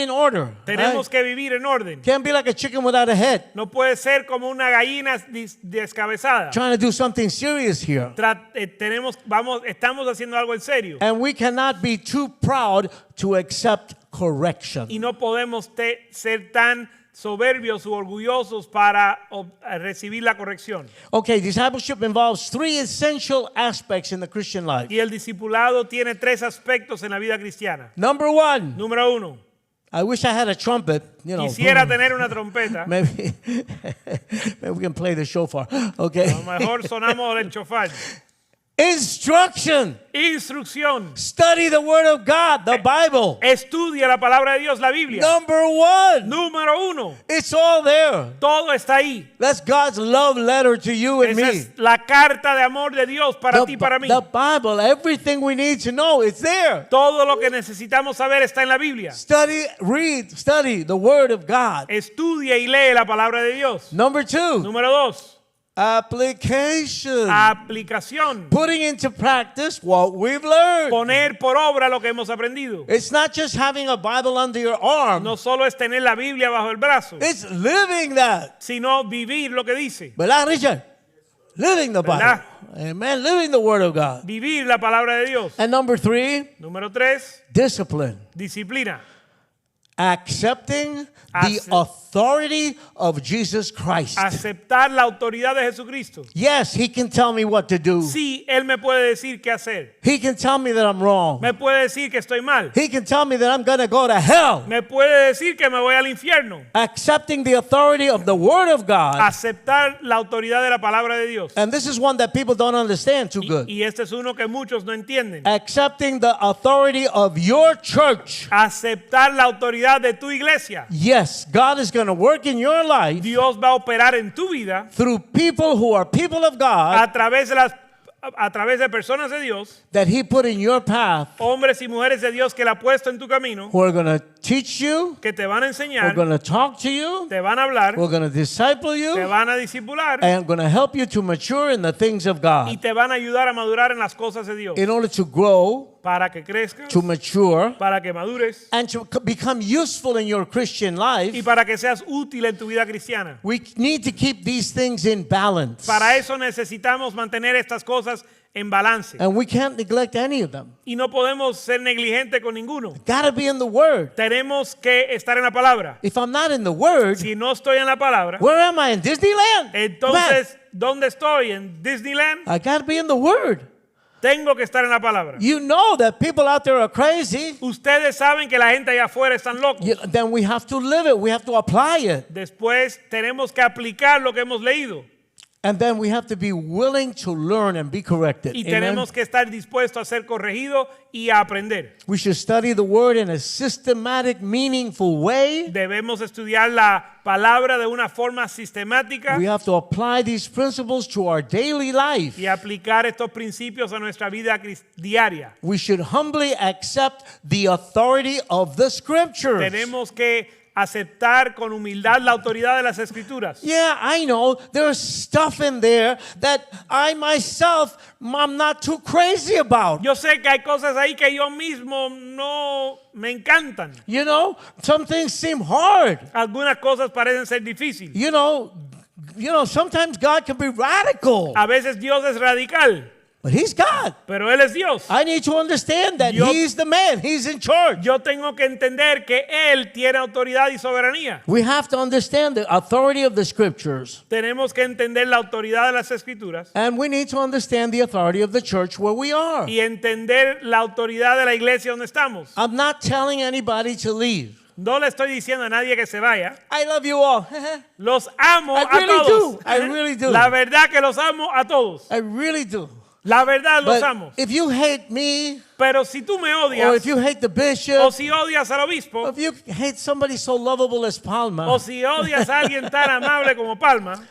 B: in order.
A: Tenemos
B: right?
A: que vivir en orden.
B: Can't be like a chicken without a head.
A: No puede ser como una gallina descabezada.
B: Trying to do something serious here.
A: Estamos haciendo algo en serio.
B: And we cannot be too proud to accept correction.
A: Y no podemos ser tan soberbios u orgullosos para recibir la corrección.
B: Okay, discipleship involves three essential aspects in the Christian life.
A: Y el discipulado tiene tres aspectos en la vida cristiana.
B: Number one,
A: Número uno,
B: I wish I had a trumpet. You know,
A: quisiera tener una trompeta.
B: maybe we can play the shofar. Okay.
A: A lo mejor sonamos el chofar.
B: Instruction.
A: Instrucción.
B: Study the Word of God, the Bible.
A: Estudia la palabra de Dios, la Biblia.
B: Number one,
A: Número uno,
B: it's all there.
A: todo está ahí.
B: That's God's love letter to you and
A: Esa
B: me.
A: es la carta de amor de Dios para ti y para mí.
B: The Bible, everything we need to know, it's there.
A: Todo lo que necesitamos saber está en la Biblia.
B: Study the Word of God.
A: Estudia y lee la palabra de Dios.
B: Number two,
A: Número dos,
B: application.
A: aplicación.
B: Putting into practice what we've learned.
A: Poner por obra lo que hemos aprendido.
B: It's not just having a Bible under your arm.
A: No solo es tener la Biblia bajo el brazo,
B: It's living that.
A: sino vivir lo que dice.
B: ¿Verdad, Richard? Living the Bible.
A: ¿Verdad?
B: Amen. Living the Word of God.
A: Vivir la palabra de Dios.
B: And number three,
A: Número tres,
B: discipline.
A: disciplina.
B: Accepting the
A: Accept-
B: authority of Jesus Christ.
A: Aceptar la autoridad de Jesucristo.
B: Yes, He can tell me what to do.
A: Sí, Él me puede decir qué hacer.
B: He can tell me that I'm wrong.
A: Me puede decir que estoy mal.
B: He can tell me that I'm going to go to hell.
A: Me puede decir que me voy al infierno.
B: Accepting the authority of the Word of God.
A: Aceptar la autoridad de la palabra de Dios.
B: And this is one that people don't understand too good.
A: Y este es uno que muchos no entienden.
B: Accepting the authority of your church.
A: Aceptar la autoridad de tu iglesia.
B: Yes, God is going to work in your life
A: Dios va a operar en tu vida
B: through people who are people of God
A: a través de personas de Dios,
B: that He put in your path,
A: hombres y mujeres de Dios que la ha puesto en tu camino,
B: who are going to teach you,
A: que te van a
B: who are
A: enseñar,
B: going to talk to you,
A: te van a hablar,
B: who are going to disciple
A: te
B: you,
A: van a discipular
B: and going to help you to mature in the things of
A: y
B: God
A: te van a ayudar a madurar en las cosas de Dios
B: in order to grow,
A: para que crezcas,
B: to mature,
A: para que madures
B: and to become useful in your Christian
A: y
B: life.
A: para que seas útil en tu vida cristiana.
B: We need to keep these things in balance.
A: Para eso necesitamos mantener estas cosas en balance
B: And we can't neglect any of them.
A: y no podemos ser negligentes con ninguno.
B: Gotta be in the Word.
A: Tenemos que estar en la palabra.
B: If I'm not in the Word,
A: Si no estoy en la palabra,
B: where am I? In Disneyland?
A: entonces, ¿dónde estoy? ¿En Disneyland?
B: Man, I gotta be in the Word.
A: Tengo que estar en la palabra.
B: You know that people out there are crazy.
A: Ustedes saben que la gente allá afuera están locos.
B: Then we have to live it. We have to apply it.
A: Después tenemos que aplicar lo que hemos leído
B: And then we have to be willing to learn and be corrected.
A: y
B: Amen?
A: tenemos que estar dispuestos a ser corregidos y a aprender.
B: We should study the Word in a systematic, meaningful way.
A: Debemos estudiar la palabra de una forma sistemática
B: We have to apply these principles to our daily life.
A: y aplicar estos principios a nuestra vida diaria.
B: We should humbly accept the authority of the Scriptures.
A: Tenemos que aceptar con humildad la autoridad de las Escrituras.
B: Yeah, I know there's stuff in there that I myself, I'm not too crazy about.
A: Yo sé que hay cosas ahí que yo mismo no me encantan.
B: You know, some things seem hard.
A: Algunas cosas parecen ser difíciles.
B: You know, sometimes God can be radical,
A: A veces Dios es radical,
B: but He's God.
A: pero Él es Dios.
B: I need to understand that
A: Yo-
B: He's the man. He's in charge.
A: Yo tengo que entender que Él tiene autoridad y soberanía.
B: We have to understand the authority of the Scriptures.
A: Tenemos que entender la autoridad de las Escrituras
B: And we need to understand the authority of the church where we are.
A: y entender la autoridad de la iglesia donde estamos.
B: I'm not telling anybody to leave.
A: No le estoy diciendo a nadie que se vaya.
B: I love you all.
A: Los amo
B: I
A: a
B: really
A: todos.
B: do. I really do.
A: La verdad que los amo a todos.
B: I really do.
A: La verdad los
B: But
A: amo.
B: if you hate me,
A: Pero si tú me
B: or
A: odias,
B: if you hate the
A: o
B: bishop,
A: si odias al
B: or
A: obispo,
B: if you hate somebody so lovable as Palma,
A: o si odias a alguien tan amable como Palma,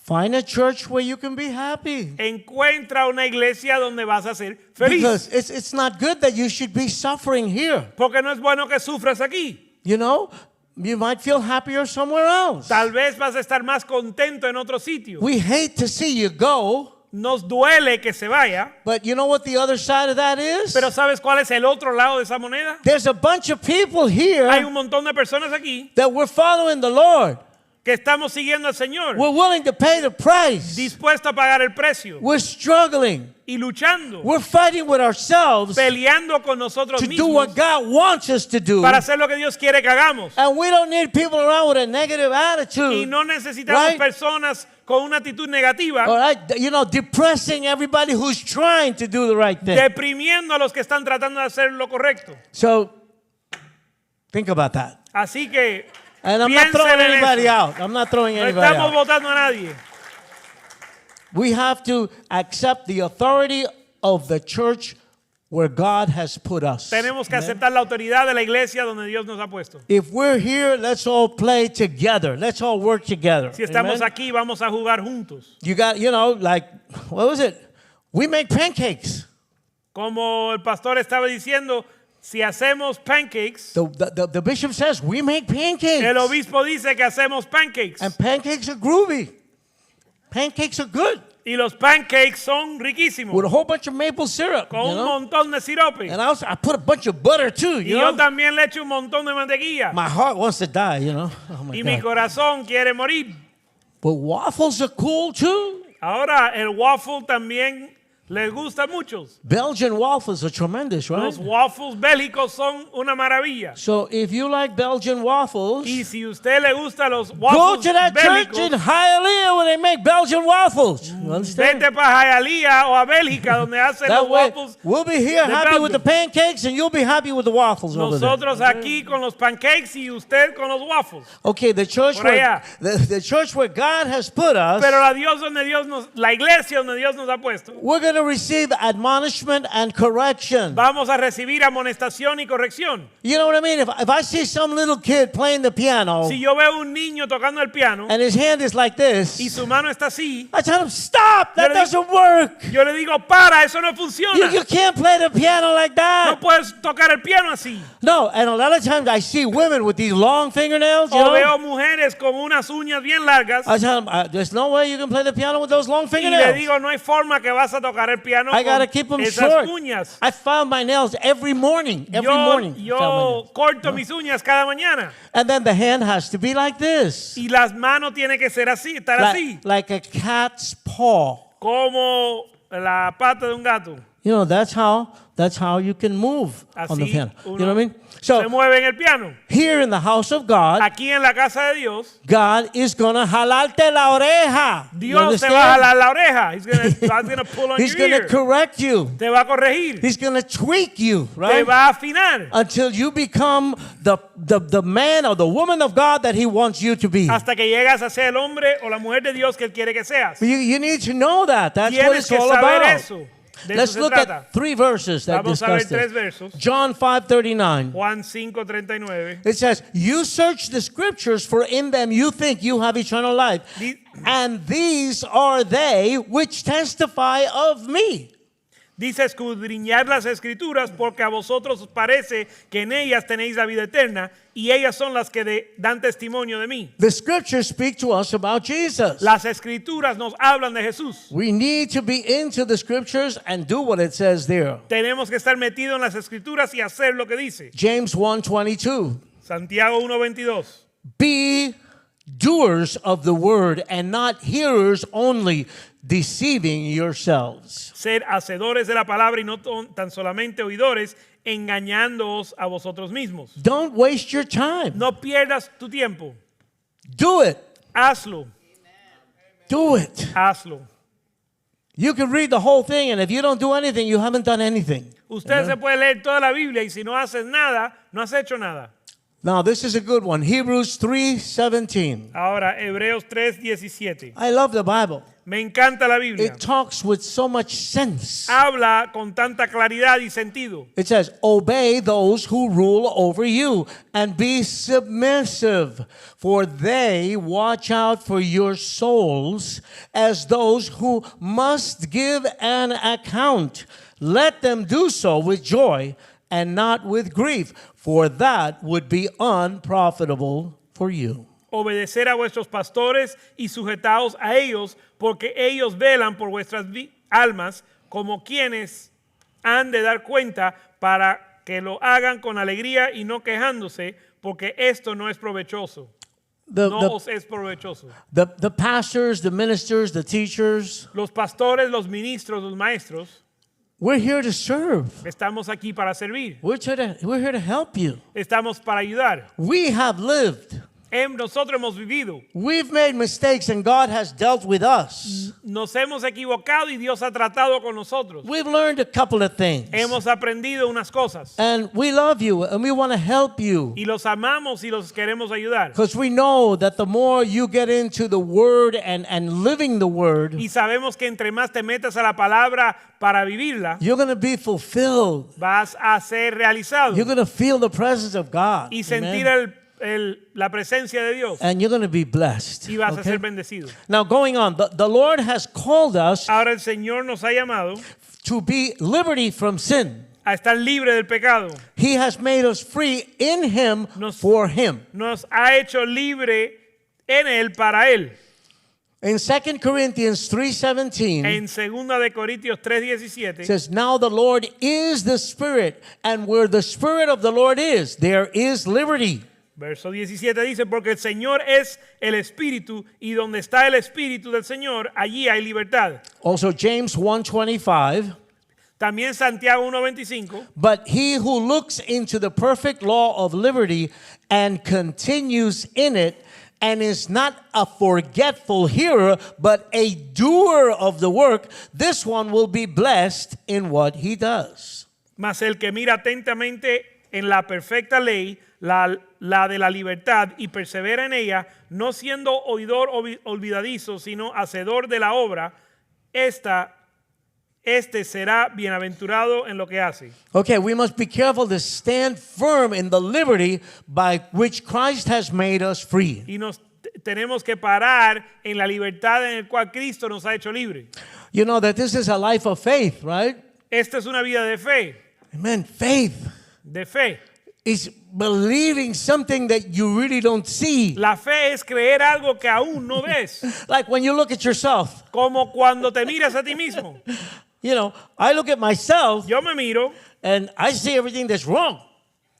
B: find a church where you can be happy.
A: encuentra una iglesia donde vas a ser feliz.
B: Because it's not good that you should be suffering here.
A: Porque no es bueno que sufras aquí.
B: You know, you might feel happier somewhere else.
A: Tal vez vas a estar más contento en otro sitio.
B: We hate to see you go,
A: Nos duele que se vaya,
B: but you know what the other side of that is?
A: pero ¿sabes cuál es el otro lado de esa moneda?
B: There's a bunch of people
A: Hay
B: here
A: un montón de personas aquí
B: that we're following the Lord.
A: que estamos siguiendo al Señor,
B: We're willing to pay the price.
A: dispuestos a pagar el precio
B: We're struggling.
A: y luchando,
B: We're fighting with ourselves
A: peleando con nosotros
B: to do what
A: mismos
B: God wants us to do.
A: para hacer lo que Dios quiere que hagamos.
B: And we don't need people around with a negative
A: Y
B: attitude.
A: no necesitamos
B: Right.
A: personas con una actitud negativa,
B: All right, depressing everybody who's trying to do the right thing.
A: deprimiendo a los que están tratando de hacer lo correcto.
B: So, think about that.
A: Así que
B: And I'm not
A: piensen
B: throwing
A: en
B: anybody
A: eso.
B: out. I'm not throwing
A: No
B: anybody
A: estamos
B: out.
A: votando a nadie.
B: We have to accept the authority of the church where God has put us.
A: Tenemos que
B: Amen?
A: aceptar la autoridad de la iglesia donde Dios nos ha puesto.
B: If we're here, let's all play together. Let's all work together.
A: Si estamos
B: Amen?
A: aquí, vamos a jugar juntos.
B: You got, like, what was it? We make pancakes.
A: Como el pastor estaba diciendo, si hacemos pancakes,
B: The bishop says we make pancakes.
A: el obispo dice que hacemos pancakes.
B: And pancakes are groovy. Pancakes are good.
A: Y los pancakes son riquísimos,
B: With a whole bunch of maple syrup.
A: con
B: you
A: un
B: know?
A: montón de sirope.
B: And I put a bunch of butter too,
A: Y
B: you
A: yo
B: know.
A: también le echo un montón de mantequilla.
B: My heart wants to die, you know. Oh my
A: Y mi
B: God.
A: corazón quiere morir.
B: But waffles are cool too.
A: Ahora, el waffle también les gusta a muchos.
B: Belgian waffles are tremendous, right?
A: Los waffles bélgicos son una maravilla.
B: So if you like Belgian waffles,
A: Y si a usted le gusta los
B: go
A: waffles
B: to that church in
A: bélicos,
B: Hialeah where they make Belgian waffles. You understand?
A: vete para Hialeah o a Bélgica donde hacen
B: That
A: los
B: way,
A: waffles.
B: we'll be here
A: de
B: happy with the
A: Belgium.
B: pancakes and you'll be happy with the waffles over there.
A: Nosotros aquí con los pancakes y usted con los waffles.
B: Okay, the church
A: Por
B: where
A: allá.
B: the church where God has put us,
A: Pero la iglesia donde Dios nos ha puesto,
B: we're going to receive admonishment and correction.
A: vamos a recibir amonestación y corrección.
B: You know what I mean? If I see some little kid playing the piano
A: Si yo veo un niño tocando el piano
B: and his hand is like
A: y
B: this,
A: su mano está así,
B: I tell him, stop, that
A: Yo le digo-
B: doesn't work.
A: yo le digo, para, eso no
B: You
A: funciona.
B: can't play the piano like
A: No
B: that.
A: puedes tocar el piano así.
B: No, and a lot of times I see women with these long fingernails, you
A: O
B: know.
A: veo mujeres con unas uñas bien largas
B: I tell them, there's no way you can play the piano with those long
A: y le
B: fingernails.
A: digo, no hay forma que vas a tocar el piano
B: I got to
A: con
B: keep them
A: esas
B: short.
A: uñas.
B: I file my nails every morning. Every morning. I file my
A: Yo
B: nails.
A: corto mis uñas cada mañana
B: And then the hand has to be like this.
A: y las manos tienen que ser así, estar así,
B: Like a cat's paw.
A: como la pata de un gato.
B: You know, that's how you can move on the
A: Así
B: piano. You
A: uno
B: know what I mean?
A: se
B: So
A: mueve en el piano.
B: here in the house of God,
A: Aquí en la casa de Dios,
B: God is gonna jalarte la oreja. You
A: Dios te
B: understand?
A: va a jalar la oreja. God's gonna pull on
B: He's
A: your
B: gonna
A: ear.
B: correct you.
A: Te va a corregir.
B: He's gonna tweak you,
A: Te
B: right?
A: va a afinar.
B: Until you become the man or the woman of God that He wants you to be.
A: Hasta que llegas a ser el hombre o la mujer de Dios que Él quiere que seas.
B: You need to know that. That's what
A: Tienes
B: it's
A: que
B: all
A: saber
B: about.
A: eso. De
B: Let's
A: eso se
B: look
A: trata.
B: at 3 verses that
A: Vamos a ver
B: discuss
A: tres
B: this.
A: versos.
B: John 5:39.
A: Juan 5:39.
B: It says, "You search the scriptures, for in them you think you have eternal life,
A: Di-
B: and these are they which testify of me."
A: Dice, escudriñar las escrituras porque a vosotros os parece que en ellas tenéis la vida eterna y ellas son las que dan testimonio de mí.
B: The scriptures speak to us about Jesus.
A: Las escrituras nos hablan de Jesús.
B: We need to be into the scriptures and do what it says there.
A: Tenemos que estar metidos en las escrituras y hacer lo que dice.
B: James 1:22.
A: Santiago 1:22.
B: Be doers of the word and not hearers only, deceiving yourselves.
A: Ser hacedores de la palabra y no tan solamente oidores, engañándoos a vosotros mismos.
B: Don't waste your time.
A: No pierdas tu tiempo.
B: Do it.
A: Hazlo,
B: Do it.
A: hazlo.
B: You can read the whole thing, and if you don't do anything, you haven't done anything.
A: Usted se puede leer toda la Biblia y si no haces nada, no has hecho nada.
B: Now, this is a good one. Hebrews 3:17.
A: Ahora, Hebreos 3:17.
B: I love the Bible.
A: Me encanta la Biblia.
B: It talks with so much sense.
A: Habla con tanta claridad y sentido.
B: It says, "Obey those who rule over you and be submissive, for they watch out for your souls as those who must give an account. Let them do so with joy and not with grief, for that would be unprofitable for you."
A: Obedecer a vuestros pastores y sujetaos a ellos, porque ellos velan por vuestras almas como quienes han de dar cuenta, para que lo hagan con alegría y no quejándose, porque esto no es provechoso. no os es provechoso.
B: The pastors, the ministers, the teachers,
A: Los pastores, los ministros, los maestros,
B: we're here to serve.
A: estamos aquí para servir.
B: We're here to help you.
A: Estamos para ayudar.
B: We have lived.
A: Nosotros hemos vivido.
B: We've made mistakes and God has dealt with us.
A: Nos hemos equivocado y Dios ha tratado con nosotros.
B: We've learned a couple of things.
A: Hemos aprendido unas cosas.
B: And we love you and we want to help you.
A: Y los amamos y los queremos ayudar.
B: Because we know that the more you get into the Word and living the Word,
A: Y sabemos que entre más te metas a la palabra para vivirla,
B: you're going to be fulfilled.
A: vas a ser realizado
B: You're going to feel the presence of God.
A: y sentir
B: Amen.
A: la presencia de Dios
B: And you're going to be blessed.
A: y vas a
B: Okay?
A: ser bendecido.
B: Now, going on, the Lord has called us
A: Ahora el Señor nos ha llamado
B: to be liberty from sin.
A: a estar libre del pecado.
B: He has made us free in Him for Him.
A: Nos ha hecho libre en Él para Él.
B: In 2 Corinthians 3:17,
A: En 2 de Corintios 3:17
B: it says, "Now the Lord is the Spirit, and where the Spirit of the Lord is, there is liberty."
A: Verso 17 dice, porque el Señor es el Espíritu y donde está el Espíritu del Señor, allí hay libertad.
B: Also James 1:25,
A: También Santiago 1:25,
B: "But he who looks into the perfect law of liberty and continues in it, and is not a forgetful hearer, but a doer of the work, this one will be blessed in what he does."
A: mas el que mira atentamente en la perfecta ley, la de la libertad, y persevera en ella, no siendo oidor olvidadizo, sino hacedor de la obra, este será bienaventurado en lo que hace.
B: Okay, we must be careful to stand firm in the liberty by which Christ has made us free.
A: Y tenemos que parar en la libertad en el cual Cristo nos ha hecho libre.
B: You know that this is a life of faith, right?
A: Esta es una vida de fe,
B: Amen. Faith
A: de fe.
B: is believing something that you really don't see.
A: La fe es creer algo que aún no ves,
B: Like when you look at yourself,
A: como cuando te miras a ti mismo.
B: you know, I look at myself
A: Yo me miro
B: and I see everything that's wrong.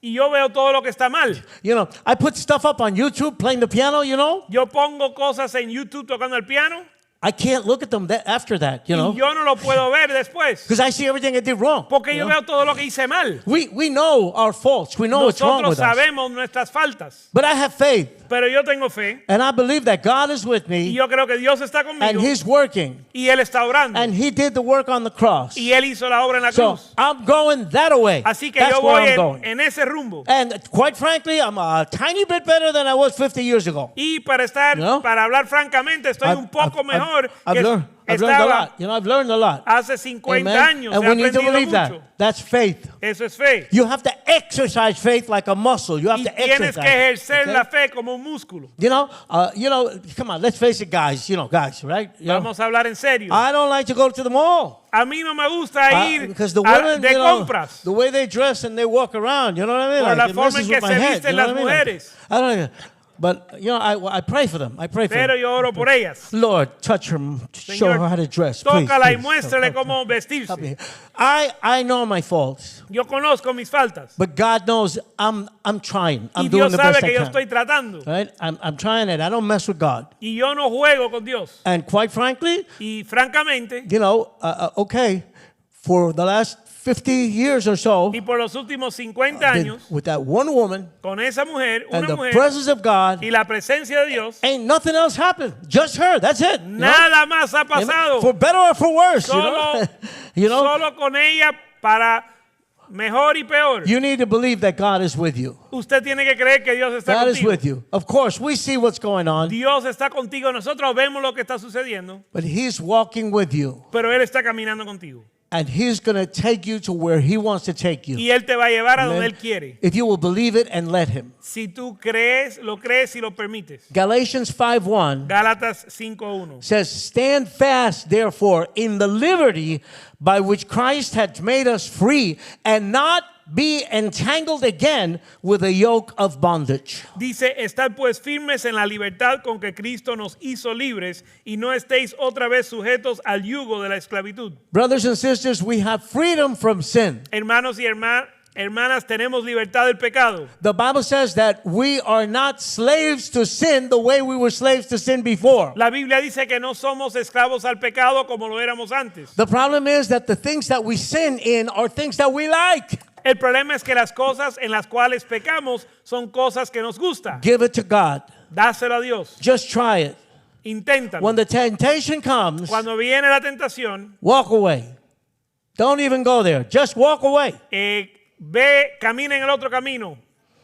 A: y yo veo todo lo que está mal.
B: You know, I put stuff up on YouTube playing the piano, you know.
A: Yo pongo cosas en YouTube tocando el piano
B: I can't look at them after that, you
A: y
B: know,
A: yo no lo puedo ver después,
B: because I see everything I did wrong.
A: porque
B: you
A: yo
B: know?
A: veo todo lo que hice mal.
B: We know our faults. We know what's wrong
A: Nosotros
B: with us.
A: sabemos nuestras faltas,
B: But I have faith,
A: pero yo tengo fe
B: and I believe that God is with
A: y
B: me,
A: yo creo que Dios está
B: and
A: conmigo
B: He's working,
A: y Él está obrando
B: and He did the work on the cross.
A: y Él hizo la obra en la
B: So
A: cruz.
B: I'm going that way.
A: Así que
B: That's
A: yo
B: where
A: voy
B: I'm going.
A: en ese rumbo.
B: And quite frankly, I'm a tiny bit better than I was 50 years ago.
A: Y para estar,
B: You know?
A: para hablar francamente, estoy un poco mejor
B: I've
A: que
B: learned a
A: estaba
B: lot. You know, I've learned a lot.
A: hace 50
B: Amen.
A: años.
B: And
A: He
B: we need to
A: aprendido
B: believe
A: mucho.
B: that. That's faith.
A: Eso es fe.
B: You have to exercise faith like a muscle. You have
A: Y
B: to
A: tienes
B: exercise.
A: que ejercer
B: okay?
A: la fe como un músculo.
B: You know, come on, let's face it, guys. You know, guys, right? You know,
A: Vamos a hablar en serio.
B: I don't like to go to the mall.
A: A mí no me gusta ir
B: Because the women,
A: de
B: you know,
A: compras.
B: the way they dress and they walk around, you know what I mean?
A: Por la
B: it
A: forma
B: messes
A: en que
B: with my
A: se
B: head,
A: visten
B: you know
A: las
B: what I mean?
A: mujeres.
B: I don't. But you know, I pray for them. I pray for
A: Pero
B: them.
A: yo oro por ellas.
B: Lord, touch her, show
A: Señor,
B: her how to dress. Please,
A: tócala y
B: please.
A: muéstrale
B: Help
A: cómo
B: me.
A: vestirse.
B: I know my faults,
A: Yo conozco mis faltas.
B: but God knows I'm trying. I'm
A: Y
B: doing
A: Dios
B: the
A: sabe
B: best
A: que yo
B: I
A: estoy
B: can.
A: tratando.
B: Right? I'm trying it. I don't mess with God.
A: Y yo no juego con Dios.
B: And quite frankly,
A: Y francamente,
B: you know, okay, for the last 50 years or so,
A: y por los últimos 50
B: been
A: años,
B: with that one woman
A: con esa mujer,
B: and
A: una
B: the
A: mujer,
B: presence of God,
A: y la presencia de Dios,
B: ain't nothing else happened. Just her. That's it. you know?
A: nada más ha pasado.
B: For better or for worse,
A: Solo-
B: you know.
A: Solo con ella para mejor y peor.
B: You need to believe that God is with you.
A: Usted tiene que creer que Dios está
B: God is
A: contigo.
B: with you. Of course, we see what's going on,
A: Dios está contigo. Nosotros vemos lo que está sucediendo,
B: but He's walking with you,
A: pero Él está caminando contigo.
B: and He's going to take you to where He wants to take you.
A: Y Él te va a llevar a
B: Amen.
A: donde Él quiere.
B: If you will believe it and let Him.
A: Si tú crees y lo permites.
B: Galatians 5:1
A: Gálatas 5:1.
B: says, "Stand fast, therefore, in the liberty by which Christ hath made us free, and not be entangled again with a yoke of bondage."
A: Dice, estad pues firmes en la libertad con que Cristo nos hizo libres y no estéis otra vez sujetos al yugo de la esclavitud.
B: Brothers and sisters, we have freedom from sin.
A: Hermanos y Hermanas, tenemos libertad del pecado.
B: The Bible says that we are not slaves to sin the way we were slaves to sin before.
A: La Biblia dice que no somos esclavos al pecado como lo éramos antes.
B: The problem is that the things that we sin in are things that we like.
A: El problema es que las cosas en las cuales pecamos son cosas que nos gustan.
B: Give it to God.
A: Dáselo a Dios.
B: Just try it.
A: Inténtalo.
B: When the temptation comes,
A: Cuando viene la tentación,
B: walk away. Don't even go there. Just walk away.
A: camina en el otro camino.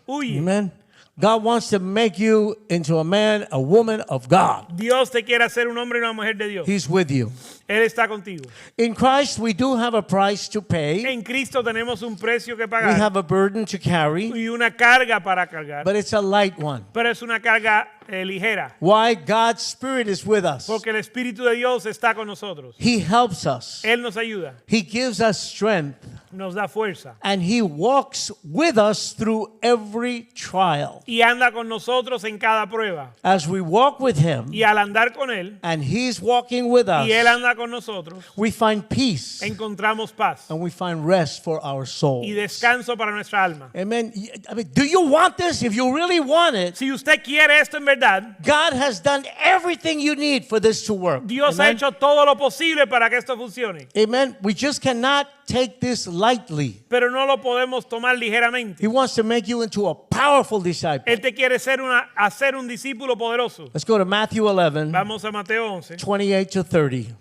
A: Huye.
B: Amen. God wants to make you into a man, a woman of God.
A: Dios te quiere hacer un hombre y una mujer de Dios.
B: He's with you.
A: Él está contigo.
B: In Christ, we do have a price to pay.
A: En Cristo tenemos un precio que
B: We
A: pagar
B: have a burden to carry,
A: y una carga para cargar.
B: but it's a light one.
A: Pero es una carga ligera.
B: Why? God's Spirit is with us.
A: Porque el Espíritu de Dios está con nosotros.
B: He helps us.
A: Él nos ayuda.
B: He gives us strength.
A: Nos da fuerza.
B: And He walks with us through every trial.
A: Y anda con nosotros en cada prueba.
B: As we walk with Him,
A: Y al andar con Él,
B: and He's walking with us,
A: y Él anda con nosotros,
B: we find peace
A: encontramos paz
B: and we find rest for our soul.
A: y descanso para nuestra alma.
B: Amen. I mean, do you want this? If you really want it,
A: Si usted quiere esto en verdad,
B: God has done everything you need for this to work.
A: Dios ha
B: Amen.
A: hecho todo lo posible para que esto funcione.
B: Amen. We just cannot take this lightly.
A: Pero no lo podemos tomar ligeramente.
B: He wants to make you into a powerful disciple.
A: Él te quiere hacer un discípulo poderoso.
B: Let's go to Matthew 11,
A: Vamos a Mateo 11,
B: 28 to 30.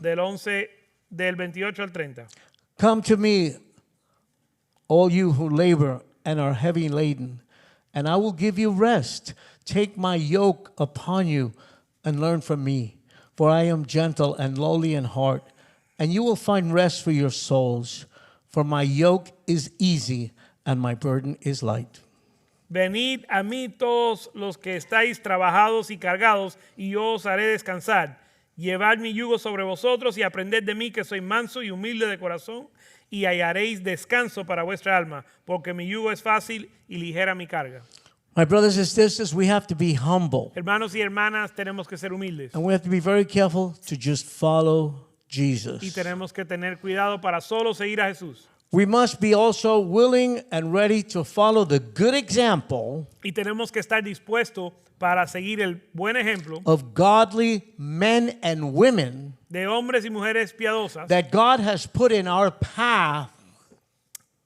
A: del 28 al 30.
B: Come to me, all you who labor and are heavy laden, and I will give you rest. Take my yoke upon you and learn from me, for I am gentle and lowly in heart, and you will find rest for your souls. For my yoke is easy and my burden is light.
A: Venid a mí todos los que estáis trabajados y cargados, y yo os haré descansar. Llevad mi yugo sobre vosotros y aprended de mí, que soy manso y humilde de corazón, y hallaréis descanso para vuestra alma, porque mi yugo es fácil y ligera mi carga.
B: My brothers and sisters, we have to be humble,
A: Hermanos y hermanas, tenemos que ser humildes
B: and we have to be very careful to just follow
A: y
B: Jesus.
A: tenemos que tener cuidado para solo seguir a Jesús.
B: We must be also willing and ready to follow the good example
A: Y tenemos que estar dispuestos para seguir el buen ejemplo
B: of godly men and women
A: de hombres y mujeres piadosas,
B: that God has put in our path,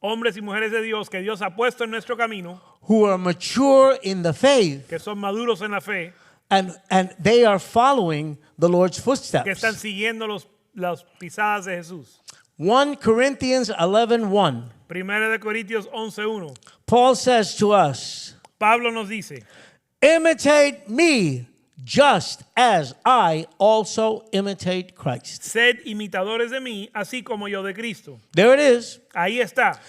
A: hombres y mujeres de Dios que Dios ha puesto en nuestro camino,
B: who are mature in the faith,
A: que son maduros en la fe,
B: and they are following the Lord's
A: que están
B: footsteps.
A: siguiendo las pisadas de Jesús.
B: 1 Corinthians 11:1.
A: Primera de Corintios 11:1.
B: Paul says to us,
A: Pablo nos dice,
B: imitate me just as I also imitate Christ.
A: sed imitadores de mí, así como yo de Cristo.
B: There it is.
A: Ahí está.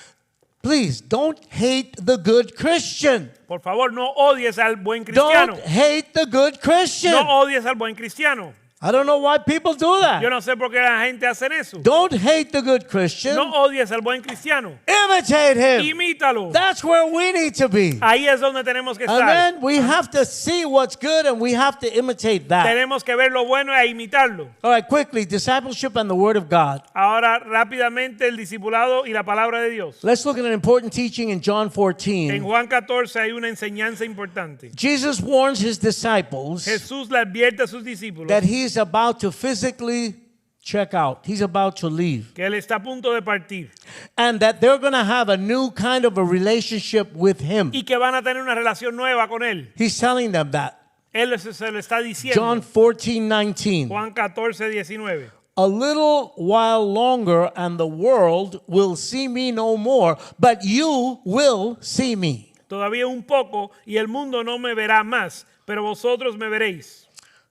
B: Please don't hate the good Christian.
A: Por favor, no odies al buen cristiano.
B: Don't hate the good Christian.
A: No odies al buen cristiano.
B: I don't know why people do that.
A: Yo no sé por qué la gente hace eso.
B: Don't hate the good Christian.
A: No odies al buen cristiano.
B: Imitate him.
A: Imítalo.
B: That's where we need to be.
A: Ahí es donde tenemos que estar.
B: Amen. We have to see what's good and we have to imitate that.
A: Tenemos que ver lo bueno e imitarlo.
B: All right, quickly, discipleship and the Word of God.
A: Ahora, rápidamente, el discipulado y la palabra de Dios.
B: Let's look at an important teaching in John
A: En
B: 14.
A: Juan 14 hay una enseñanza importante.
B: Jesus warns his disciples
A: Jesús le advierte a sus discípulos
B: that he's about to physically check out. He's about to leave.
A: que Él está a punto de partir
B: And that they're going to have a new kind of a relationship with him.
A: y que van a tener una relación nueva con Él.
B: He's telling them that.
A: Él se lo está diciendo.
B: John 14:19.
A: Juan 14, 19.
B: A little while longer and the world will see me no more, but you will see me.
A: Todavía un poco y el mundo no me verá más, pero vosotros me veréis.